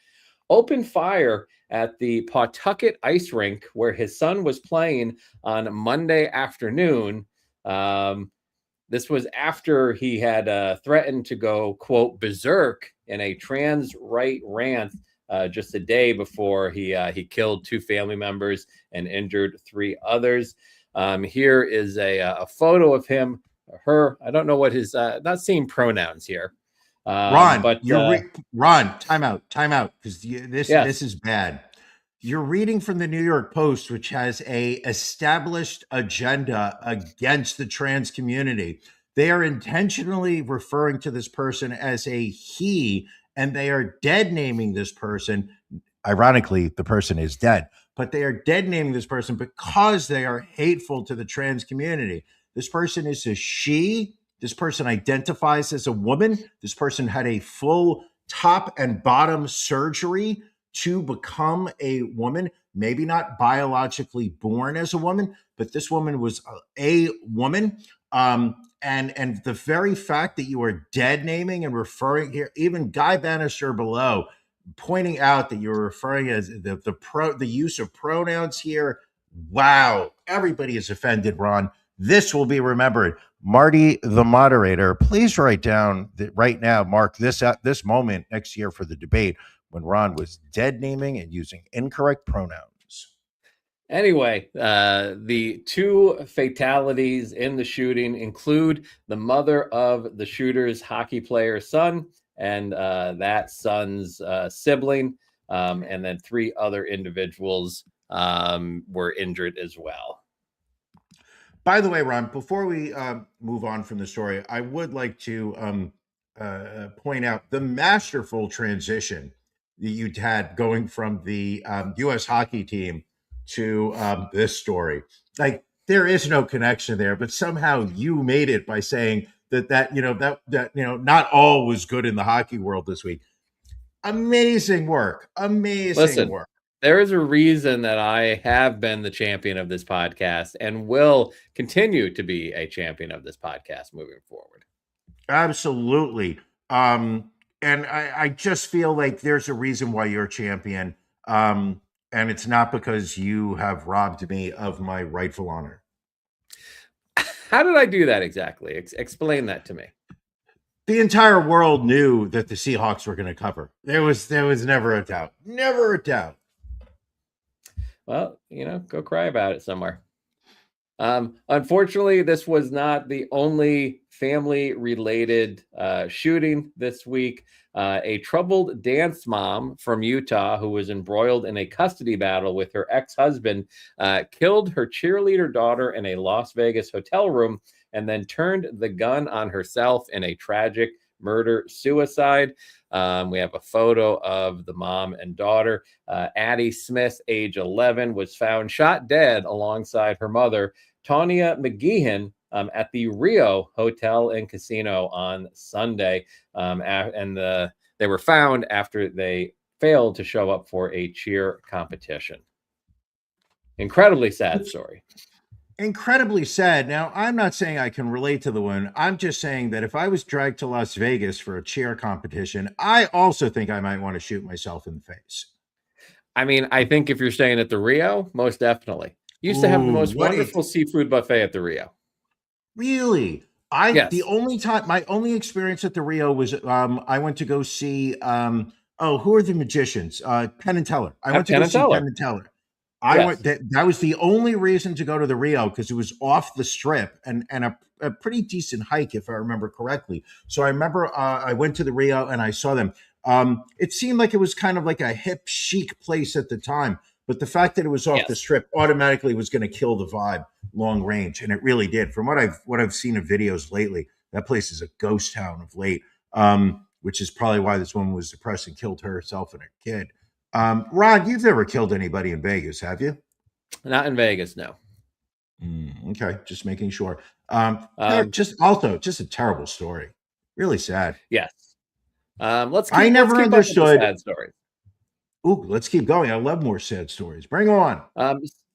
opened fire at the Pawtucket ice rink where his son was playing on Monday afternoon. This was after he had threatened to go, quote, berserk in a trans right rant just a day before he killed 2 family members and injured 3 others. Here is a photo of him, her. I don't know what his, not seeing pronouns here. Ron, but Ron, time out, because this is bad. You're reading from the New York Post, which has a established agenda against the trans community. They are intentionally referring to this person as a he, and they are dead naming this person. Ironically, the person is dead, but they are dead naming this person because they are hateful to the trans community. This person is a she. This person identifies as a woman. This person had a full top and bottom surgery to become a woman, maybe not biologically born as a woman, but this woman was a woman. And the very fact that you are dead naming and referring here, even Guy Bannister below, pointing out that you're referring as the use of pronouns here. Wow, everybody is offended, Ron. This will be remembered. Marty, the moderator, please write down that right now, mark this moment next year for the debate when Ron was dead naming and using incorrect pronouns. Anyway, the 2 fatalities in the shooting include the mother of the shooter's hockey player's son and that son's sibling, and then 3 other individuals were injured as well. By the way, Ron, before we move on from the story, I would like to point out the masterful transition that you had going from the U.S. hockey team to this story. Like, there is no connection there, but somehow you made it by saying that not all was good in the hockey world this week. Amazing work. Amazing work. There is a reason that I have been the champion of this podcast and will continue to be a champion of this podcast moving forward. Absolutely. And I just feel like there's a reason why you're champion. And it's not because you have robbed me of my rightful honor. How did I do that exactly? Explain that to me. The entire world knew that the Seahawks were going to cover. There was never a doubt. Never a doubt. Well, go cry about it somewhere. Unfortunately, this was not the only family-related shooting this week. A troubled dance mom from Utah who was embroiled in a custody battle with her ex-husband killed her cheerleader daughter in a Las Vegas hotel room and then turned the gun on herself in a tragic murder-suicide. We have a photo of the mom and daughter. Addie Smith, age 11, was found shot dead alongside her mother, Tanya McGeehan, at the Rio Hotel and Casino on Sunday. They were found after they failed to show up for a cheer competition. Incredibly sad story. Incredibly sad. Now, I'm not saying I can relate to the one. I'm just saying that if I was dragged to Las Vegas for a cheer competition, I also think I might want to shoot myself in the face. I mean, I think if you're staying at the Rio, most definitely. Used to have the most wonderful seafood buffet at the Rio. Really? Yes. The only time, my only experience at the Rio was I went to go see who are the magicians? Penn and Teller. I went to go see Penn and Teller. That was the only reason to go to the Rio, because it was off the strip and a pretty decent hike, if I remember correctly. So I remember I went to the Rio and I saw them. It seemed like it was kind of like a hip chic place at the time, but the fact that it was off the strip automatically was going to kill the vibe long range, and it really did. From what I've seen of videos lately, that place is a ghost town of late, which is probably why this woman was depressed and killed herself and her kid. Ron, you've never killed anybody in Vegas, have you? Not in Vegas, no. Okay, just making sure. Just a terrible story. Really sad. Yes. I never understood sad stories. Ooh, let's keep going. I love more sad stories. Bring on.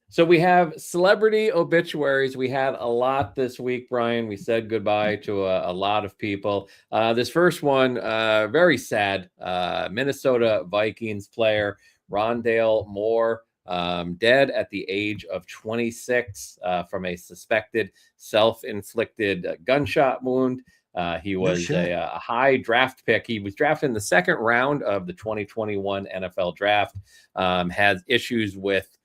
So we have celebrity obituaries. We had a lot this week, Brian. We said goodbye to a lot of people. This first one, very sad. Minnesota Vikings player Rondale Moore, dead at the age of 26 from a suspected self-inflicted gunshot wound. He was a high draft pick. He was drafted in the second round of the 2021 NFL draft. Has issues with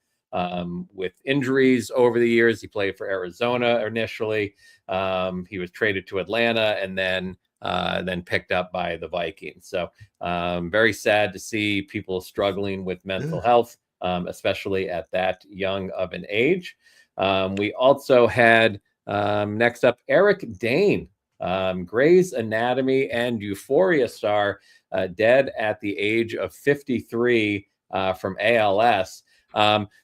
injuries over the years. He played for Arizona initially. He was traded to Atlanta and then picked up by the Vikings. So very sad to see people struggling with mental health, especially at that young of an age. We also had next up Eric Dane, Grey's Anatomy and Euphoria star, dead at the age of 53 from ALS.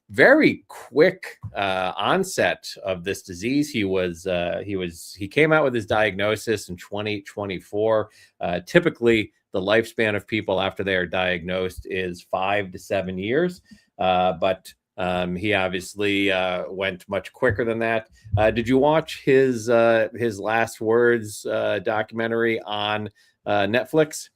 Very quick onset of this disease. He came out with his diagnosis in 2024. Typically, the lifespan of people after they are diagnosed is 5 to 7 years, but he obviously went much quicker than that. Did you watch his last words documentary on Netflix?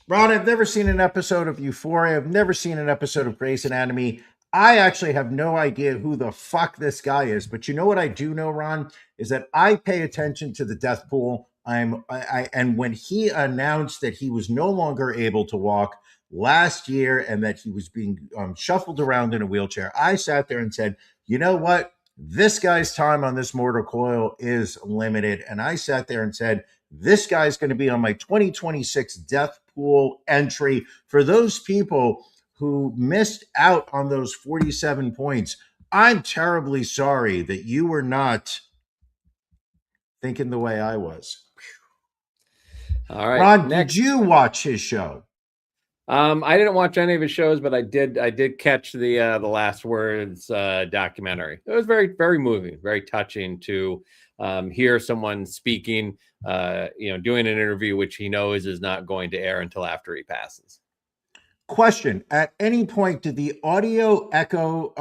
Ron, I've never seen an episode of Euphoria. I've never seen an episode of Grey's Anatomy. I actually have no idea who the fuck this guy is. But you know what I do know, Ron, is that I pay attention to the death pool. And when he announced that he was no longer able to walk last year and that he was being shuffled around in a wheelchair, I sat there and said, you know what? This guy's time on this mortal coil is limited. And I sat there and said, this guy's going to be on my 2026 death pool entry. For those people who missed out on those 47 points, I'm terribly sorry that you were not thinking the way I was. All right, Ron, did you watch his show? I didn't watch any of his shows, but I did catch the Last Words documentary. It was very, very moving, very touching to hear someone speaking, doing an interview which he knows is not going to air until after he passes. Question: at any point did the audio echo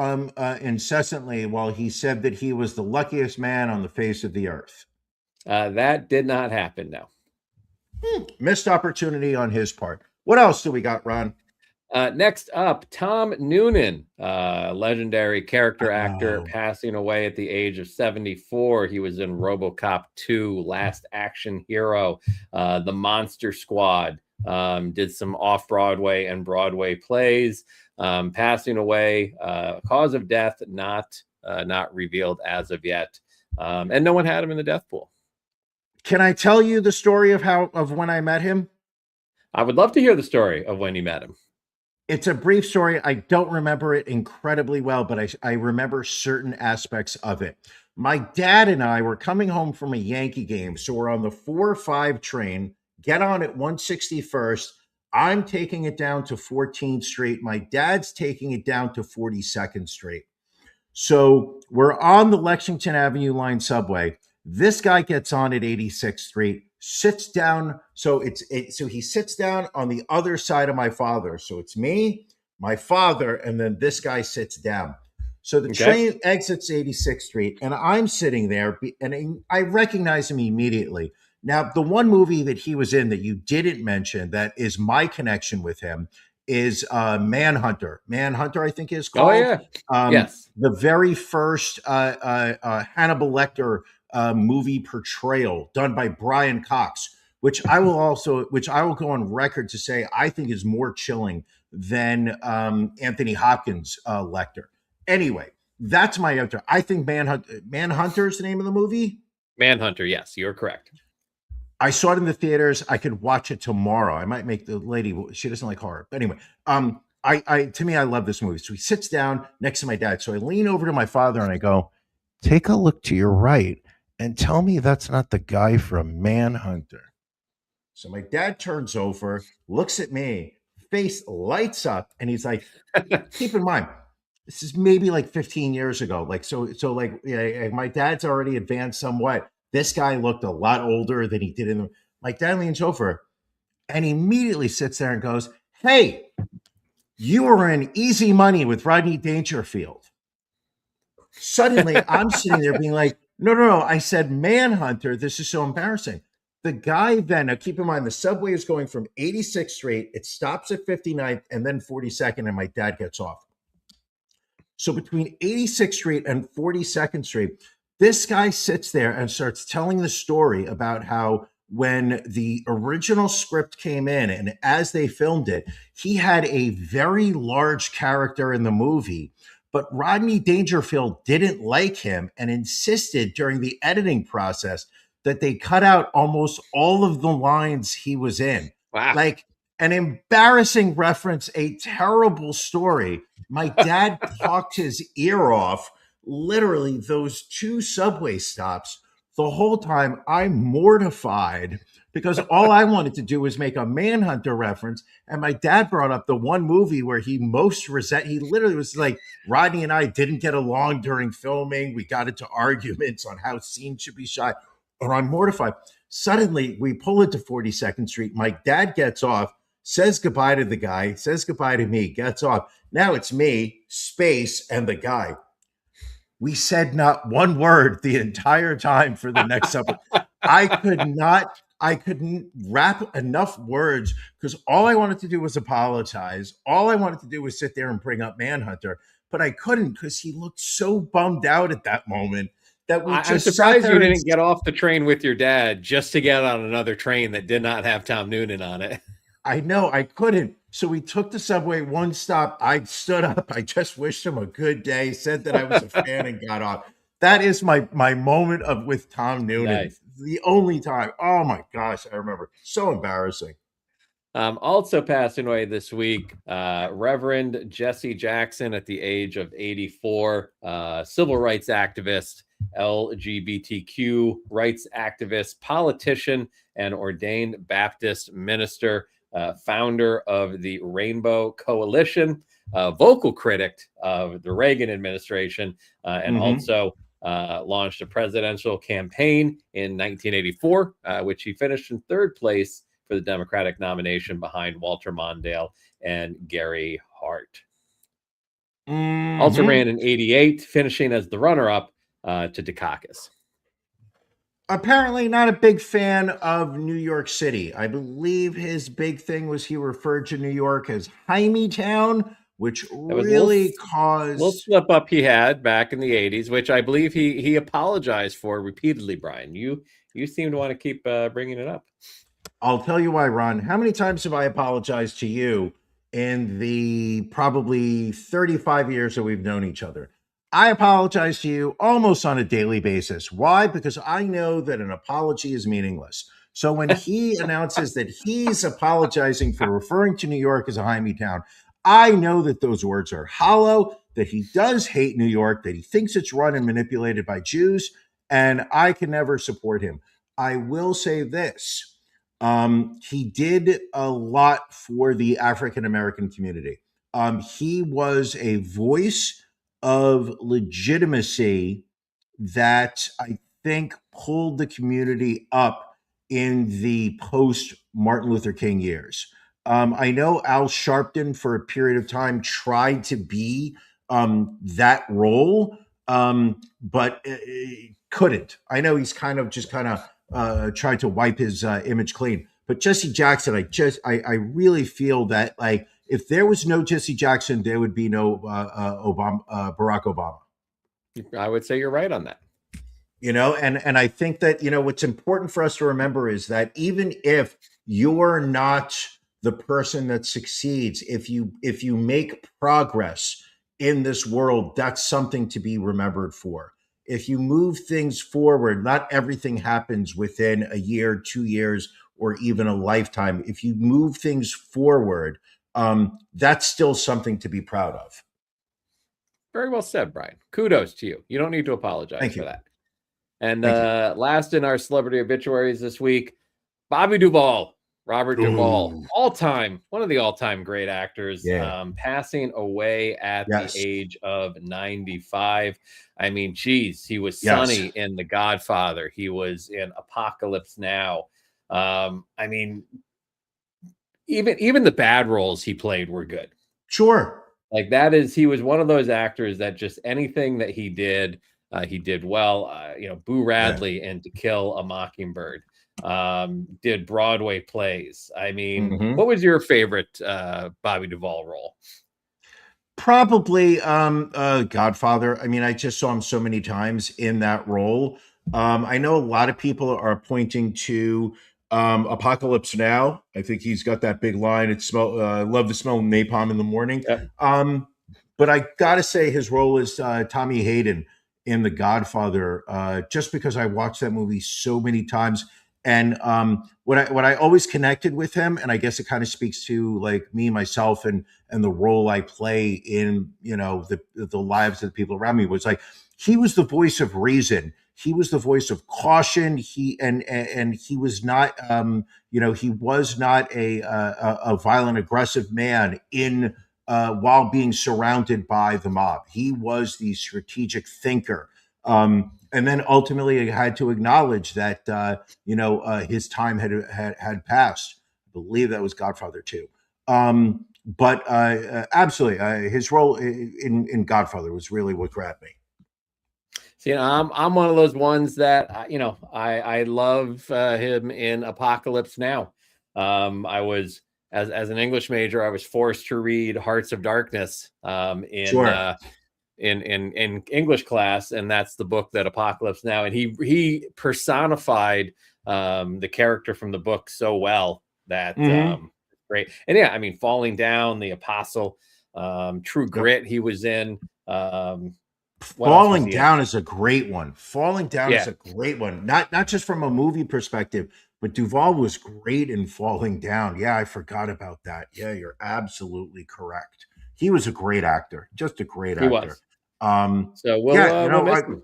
incessantly while he said that he was the luckiest man on the face of the earth? That did not happen, no. Missed opportunity on his part. What else do we got, Ron? Next up, Tom Noonan, legendary character actor, passing away at the age of 74. He was in RoboCop 2, Last Action Hero, The Monster Squad, did some off-Broadway and Broadway plays, passing away. Cause of death not revealed as of yet, and no one had him in the death pool. Can I tell you the story of when I met him? I would love to hear the story of when you met him. It's a brief story. I don't remember it incredibly well, but I remember certain aspects of it. My dad and I were coming home from a Yankee game. So we're on the 4-5 train get on at 161st. I'm taking it down to 14th Street. My dad's taking it down to 42nd Street. So we're on the Lexington Avenue line subway. This guy gets on at 86th Street, sits down. So he sits down on the other side of my father. So it's me, my father, and then this guy sits down. So the train exits 86th Street, and I'm sitting there, and I recognize him immediately. Now, the one movie that he was in that you didn't mention that is my connection with him is Manhunter. Manhunter, I think is called. Oh, yeah. Yes. The very first Hannibal Lecter movie portrayal done by Brian Cox, which I will go on record to say I think is more chilling than Anthony Hopkins' Lecter. Anyway, that's my answer. I think Manhunter is the name of the movie. Manhunter, yes, you're correct. I saw it in the theaters. I could watch it tomorrow. I might make the lady, she doesn't like horror. But anyway, to me, I love this movie. So he sits down next to my dad. So I lean over to my father and I go, take a look to your right and tell me that's not the guy from Manhunter. So my dad turns over, looks at me, face lights up, and he's like, keep in mind, this is maybe like 15 years ago. Like, so my dad's already advanced somewhat. This guy looked a lot older than he did in the. My dad leans over and immediately sits there and goes, hey, you were in Easy Money with Rodney Dangerfield. Suddenly, I'm sitting there being like, no. I said Manhunter. This is so embarrassing. The guy then, now keep in mind, the subway is going from 86th Street. It stops at 59th and then 42nd, and my dad gets off. So between 86th Street and 42nd Street, this guy sits there and starts telling the story about how when the original script came in and as they filmed it, he had a very large character in the movie, but Rodney Dangerfield didn't like him and insisted during the editing process that they cut out almost all of the lines he was in. Wow. Like an embarrassing reference, a terrible story. My dad talked his ear off. Literally those two subway stops, the whole time I'm mortified because all I wanted to do was make a Manhunter reference. And my dad brought up the one movie where he he literally was like, Rodney and I didn't get along during filming. We got into arguments on how scenes should be shot. And I'm mortified. Suddenly we pull into 42nd Street. My dad gets off, says goodbye to the guy, says goodbye to me, gets off. Now it's me, space, and the guy. We said not one word the entire time for the next supper. I couldn't wrap enough words because all I wanted to do was apologize. All I wanted to do was sit there and bring up Manhunter, but I couldn't because he looked so bummed out at that moment that I'm surprised you didn't get off the train with your dad just to get on another train that did not have Tom Noonan on it. I know, I couldn't. So we took the subway one stop. I stood up. I just wished him a good day, said that I was a fan and got off. That is my moment with Tom Noonan. Nice. The only time. Oh my gosh, I remember. So embarrassing. Also passing away this week, Reverend Jesse Jackson at the age of 84, civil rights activist, LGBTQ rights activist, politician, and ordained Baptist minister. Founder of the Rainbow Coalition, vocal critic of the Reagan administration, and also launched a presidential campaign in 1984, which he finished in third place for the Democratic nomination behind Walter Mondale and Gary Hart. Also ran in 88, finishing as the runner-up to Dukakis. Apparently not a big fan of New York City. I believe his big thing was he referred to New York as Hymietown, which really caused... little slip up he had back in the 80s, which I believe he apologized for repeatedly, Brian. You seem to want to keep bringing it up. I'll tell you why, Ron. How many times have I apologized to you in the probably 35 years that we've known each other? I apologize to you almost on a daily basis. Why? Because I know that an apology is meaningless. So when he announces that he's apologizing for referring to New York as a Hymietown, I know that those words are hollow, that he does hate New York, that he thinks it's run and manipulated by Jews, and I can never support him. I will say this. He did a lot for the African American community. He was a voice of legitimacy that I think pulled the community up in the post Martin Luther King years. I know Al Sharpton for a period of time tried to be that role, but couldn't. I know he's kind of tried to wipe his image clean. But Jesse Jackson, I really feel that like if there was no Jesse Jackson, there would be no Barack Obama. I would say you're right on that. And I think that, what's important for us to remember is that even if you're not the person that succeeds, if you make progress in this world, that's something to be remembered for. If you move things forward, not everything happens within a year, 2 years, or even a lifetime. If you move things forward, that's still something to be proud of. Very well said, Brian. Kudos to you. You don't need to apologize for that. And last in our celebrity obituaries this week, Bobby Duvall, Robert Duvall, one of the all-time great actors, passing away at the age of 95. I mean, geez, he was Sonny in The Godfather. He was in Apocalypse Now. I mean, even the bad roles he played were good. Sure. Like he was one of those actors that just anything that he did well. Boo Radley in To Kill a Mockingbird, did Broadway plays. I mean, what was your favorite Bobby Duvall role? Probably Godfather. I mean, I just saw him so many times in that role. I know a lot of people are pointing to Apocalypse Now. I think he's got that big line. Love the smell of napalm in the morning. Yep. But I gotta say his role as Tommy Hayden in The Godfather, just because I watched that movie so many times. And what I always connected with him, and I guess it kind of speaks to like me, myself, and the role I play in, the lives of the people around me, was like he was the voice of reason. He was the voice of caution. He was not, he was not a violent, aggressive man while being surrounded by the mob. He was the strategic thinker. And then ultimately, I had to acknowledge that his time had passed. I believe that was Godfather 2. But absolutely, his role in Godfather was really what grabbed me. See, I'm one of those ones that I love him in Apocalypse Now. I was as an English major, I was forced to read Hearts of Darkness in English class, and that's the book that Apocalypse Now, and he personified the character from the book so well that great. And I mean, Falling Down, The Apostle, True Grit, he was in. Falling Down is a great one. Falling Down is a great one. Not just from a movie perspective, but Duvall was great in Falling Down. Yeah, I forgot about that. Yeah, you're absolutely correct. He was a great actor, just a great actor. Was. So we'll miss him.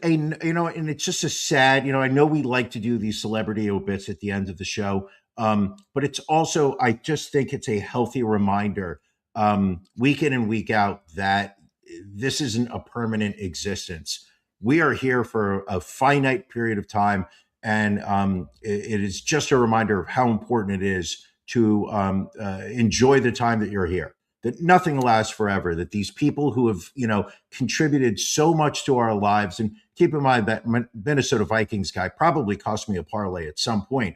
And it's just a sad, I know we like to do these celebrity obits at the end of the show, but it's also, I just think it's a healthy reminder, week in and week out, that this isn't a permanent existence. We are here for a finite period of time, and it is just a reminder of how important it is to enjoy the time that you're here. That nothing lasts forever, that these people who have, contributed so much to our lives, and keep in mind that Minnesota Vikings guy probably cost me a parlay at some point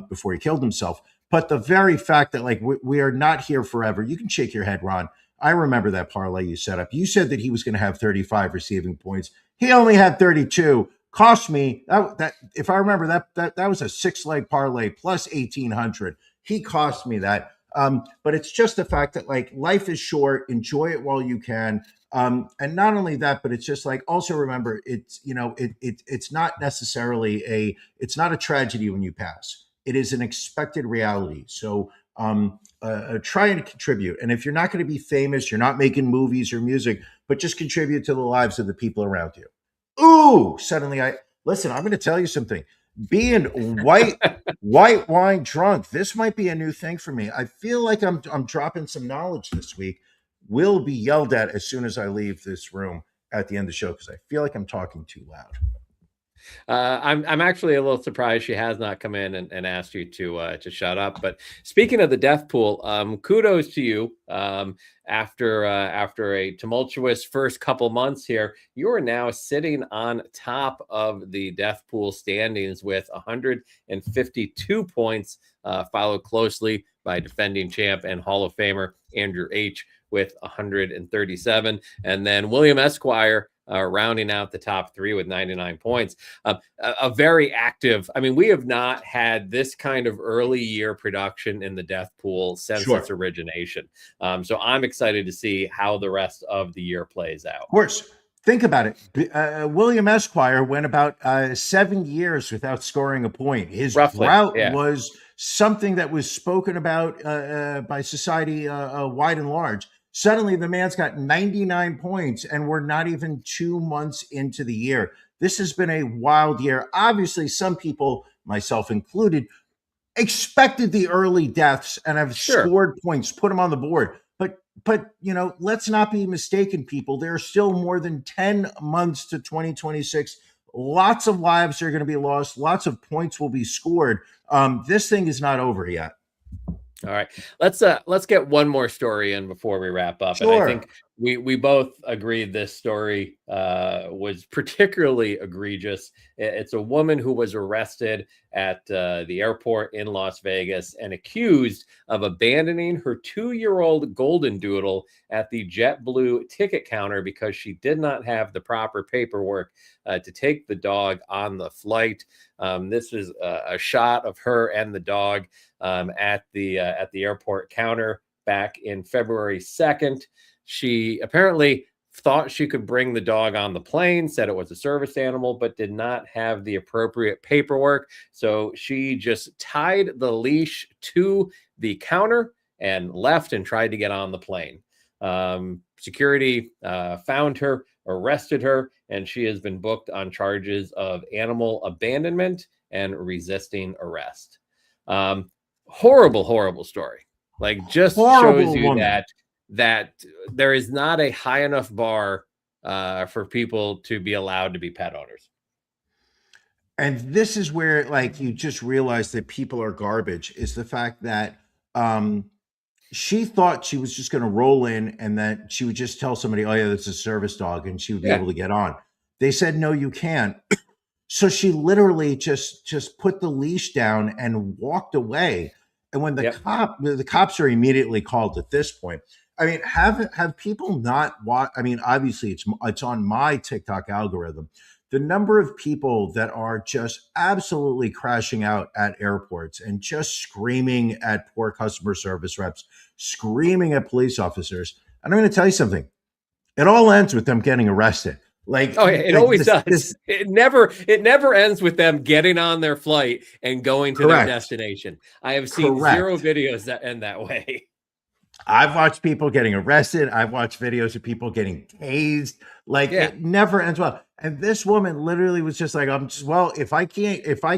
before he killed himself. But the very fact that we are not here forever, you can shake your head, Ron. I remember that parlay you set up. You said that he was going to have 35 receiving points. He only had 32. Cost me that if I remember that was a 6-leg parlay plus 1,800. He cost me that. But it's just the fact that life is short. Enjoy it while you can. And not only that, but it's just also remember it's it's not necessarily it's not a tragedy when you pass. It is an expected reality. So try and contribute. And if you're not going to be famous, you're not making movies or music, but just contribute to the lives of the people around you. Ooh, suddenly I'm going to tell you something. being white wine drunk. This might be a new thing for me. I feel like I'm dropping some knowledge this week. Will be yelled at as soon as I leave this room at the end of the show because I feel like I'm talking too loud. I'm actually a little surprised she has not come in and asked you to shut up. But speaking of the death pool, kudos to you. After a tumultuous first couple months here, you are now sitting on top of the death pool standings with 152 points, followed closely by defending champ and Hall of Famer Andrew H. with 137, and then William Esquire rounding out the top three with 99 points. A very active, I mean, we have not had this kind of early year production in the death pool since its origination. So I'm excited to see how the rest of the year plays out. Of course. Think about it. William Esquire went about 7 years without scoring a point. His drought was something that was spoken about by society wide and large. Suddenly, the man's got 99 points, and we're not even 2 months into the year. This has been a wild year. Obviously, some people, myself included, expected the early deaths and have scored points, put them on the board. But you know, let's not be mistaken, people. There are still more than 10 months to 2026. Lots of lives are going to be lost. Lots of points will be scored. This thing is not over yet. All right, let's get one more story in before we wrap up. And I think we both agreed this story was particularly egregious. It's a woman who was arrested at the airport in Las Vegas and accused of abandoning her 2-year-old golden doodle at the JetBlue ticket counter because she did not have the proper paperwork to take the dog on the flight. This is a shot of her and the dog at the airport counter back in February 2nd. She apparently thought she could bring the dog on the plane, said it was a service animal, but did not have the appropriate paperwork. So she just tied the leash to the counter and left and tried to get on the plane. Security found her, arrested her, and she has been booked on charges of animal abandonment and resisting arrest. Horrible story. Like, just shows you that there is not a high enough bar for people to be allowed to be pet owners. And this is where, like, you just realize that people are garbage, is the fact that she thought she was just going to roll in and that she would just tell somebody, oh yeah, that's a service dog, and she would be able to get on. They said, no, you can't. So she literally just put the leash down and walked away. And when the cops are immediately called at this point. I mean, have people not watched? I mean, obviously it's on my TikTok algorithm. The number of people that are just absolutely crashing out at airports and just screaming at poor customer service reps, screaming at police officers. And I'm going to tell you something. It all ends with them getting arrested. Like, oh yeah, it always does. It never ends with them getting on their flight and going to their destination. I have seen zero videos that end that way. I've watched people getting arrested. I've watched videos of people getting tased. Like, it never ends well. And this woman literally was just like, if I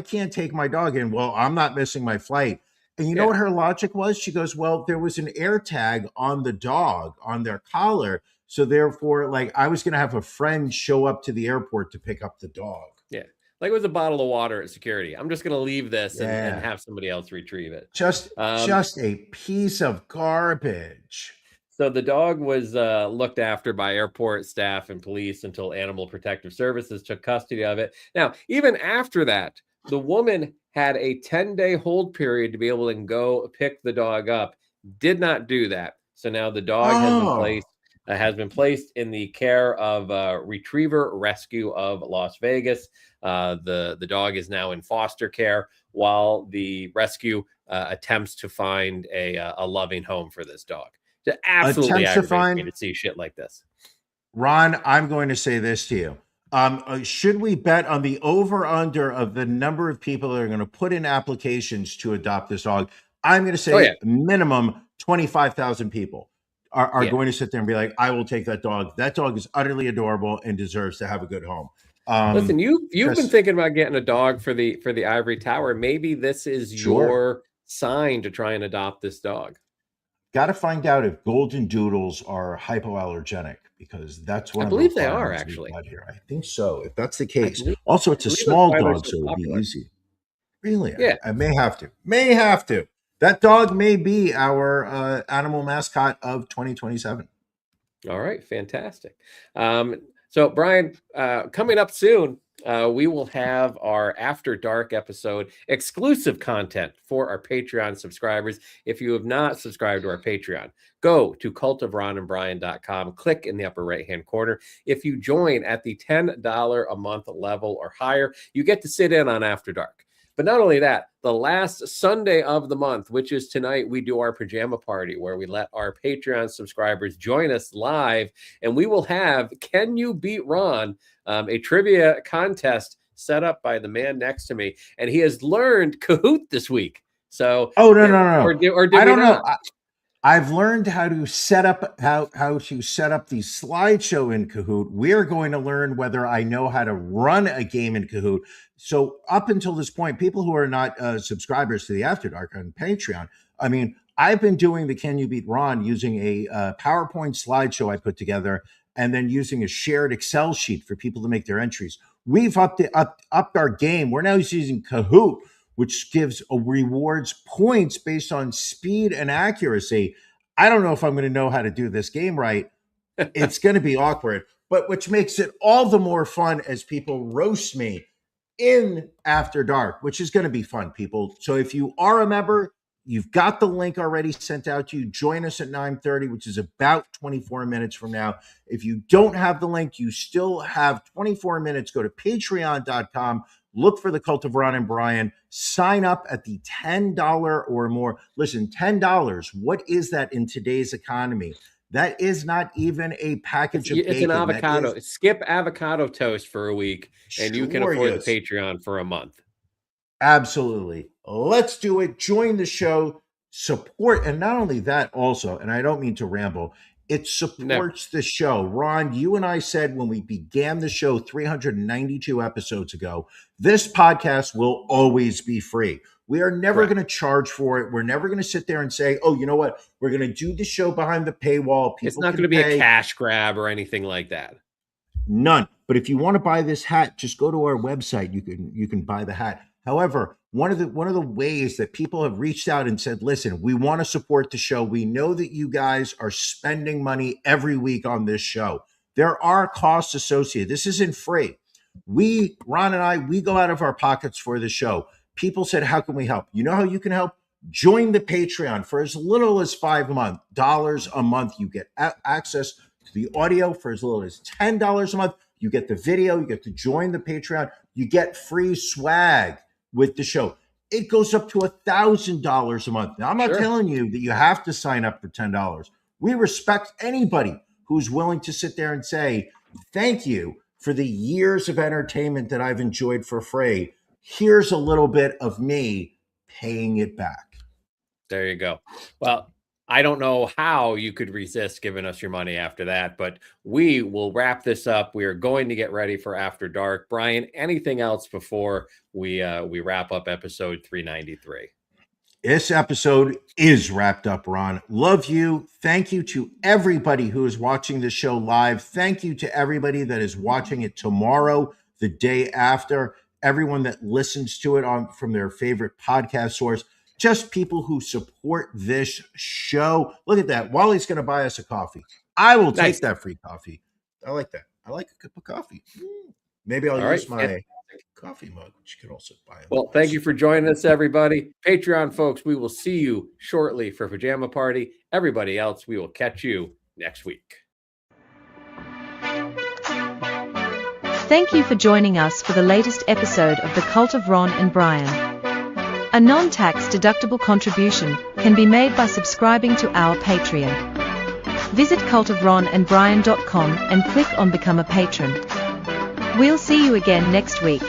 can't take my dog in, well, I'm not missing my flight. And you know what her logic was? She goes, well, there was an air tag on the dog, on their collar. So therefore, like, I was going to have a friend show up to the airport to pick up the dog. Yeah. Like it was a bottle of water at security. I'm just going to leave this and have somebody else retrieve it. Just a piece of garbage. So the dog was looked after by airport staff and police until Animal Protective Services took custody of it. Now, even after that, the woman had a 10-day hold period to be able to go pick the dog up. Did not do that. So now the dog has been placed in the care of Retriever Rescue of Las Vegas. The dog is now in foster care while the rescue attempts to find a loving home for this dog. It absolutely aggravates me to see shit like this. Ron, I'm going to say this to you. Should we bet on the over-under of the number of people that are going to put in applications to adopt this dog? I'm going to say minimum 25,000 people. are going to sit there and be like, I will take that dog. That dog is utterly adorable and deserves to have a good home. Listen, you've been thinking about getting a dog for the ivory tower. Maybe this is your sign to try and adopt this dog. Got to find out if golden doodles are hypoallergenic, because that's one I of believe the they are actually here. I think so. If that's the case, also it's a small dog, so it'll be easy. Really? Yeah. I may have to. That dog may be our animal mascot of 2027. All right, fantastic. So Brian, coming up soon, we will have our After Dark episode, exclusive content for our Patreon subscribers. If you have not subscribed to our Patreon, go to cultofronandbrian.com, click in the upper right-hand corner. If you join at the $10 a month level or higher, you get to sit in on After Dark. But not only that, the last Sunday of the month, which is tonight, we do our pajama party where we let our Patreon subscribers join us live, and we will have Can You Beat Ron, a trivia contest set up by the man next to me, and he has learned Kahoot this week. So, no. Or did I don't know. I've learned how to set up the slideshow in Kahoot. We're going to learn whether I know how to run a game in Kahoot. So up until this point, people who are not subscribers to the After Dark on Patreon, I mean, I've been doing the Can You Beat Ron using a PowerPoint slideshow I put together, and then using a shared Excel sheet for people to make their entries. We've upped our game. We're now using Kahoot, which gives rewards points based on speed and accuracy. I don't know if I'm going to know how to do this game right. It's going to be awkward, but which makes it all the more fun as people roast me in After Dark, which is going to be fun, people. So if you are a member, you've got the link already sent out to you. Join us at 9:30, which is about 24 minutes from now. If you don't have the link, you still have 24 minutes. Go to patreon.com. Look for the Cult of Ron and Brian. Sign up at the $10 or more. Listen, $10. What is that in today's economy? That is not even a package of bacon. It's an avocado. Skip avocado toast for a week, and you can afford the Patreon for a month. Absolutely. Let's do it. Join the show. Support. And not only that, also, and I don't mean to ramble, it supports the show. Ron, you and I said when we began the show 392 episodes ago, this podcast will always be free. We are never going to charge for it. We're never going to sit there and say, oh, you know what? We're going to do the show behind the paywall. It's not going to be a cash grab or anything like that. None. But if you want to buy this hat, just go to our website. You can buy the hat. However, one of the ways that people have reached out and said, listen, we want to support the show. We know that you guys are spending money every week on this show. There are costs associated. This isn't free. Ron and I, we go out of our pockets for the show. People said, how can we help? You know how you can help? Join the Patreon for as little as $5 a month. You get access to the audio for as little as $10 a month. You get the video. You get to join the Patreon. You get free swag with the show. It goes up to $1,000 a month. Now, I'm not telling you that you have to sign up for $10. We respect anybody who's willing to sit there and say, thank you for the years of entertainment that I've enjoyed for free. Here's a little bit of me paying it back. There you go. Well, I don't know how you could resist giving us your money after that, but we will wrap this up. We are going to get ready for After Dark. Brian, anything else before we wrap up episode 393? This episode is wrapped up, Ron. Love you. Thank you to everybody who is watching the show live. Thank you to everybody that is watching it tomorrow, the day after, everyone that listens to it from their favorite podcast source. Just people who support this show. Look at that. Wally's going to buy us a coffee. I will take that free coffee. I like that. I like a cup of coffee. Maybe I'll use my coffee mug, which you can also buy. Well, thank you for joining us, everybody. Patreon folks, we will see you shortly for Pajama Party. Everybody else, we will catch you next week. Thank you for joining us for the latest episode of The Cult of Ron and Brian. A non-tax deductible contribution can be made by subscribing to our Patreon. Visit cultofronandbrian.com and click on Become a Patron. We'll see you again next week.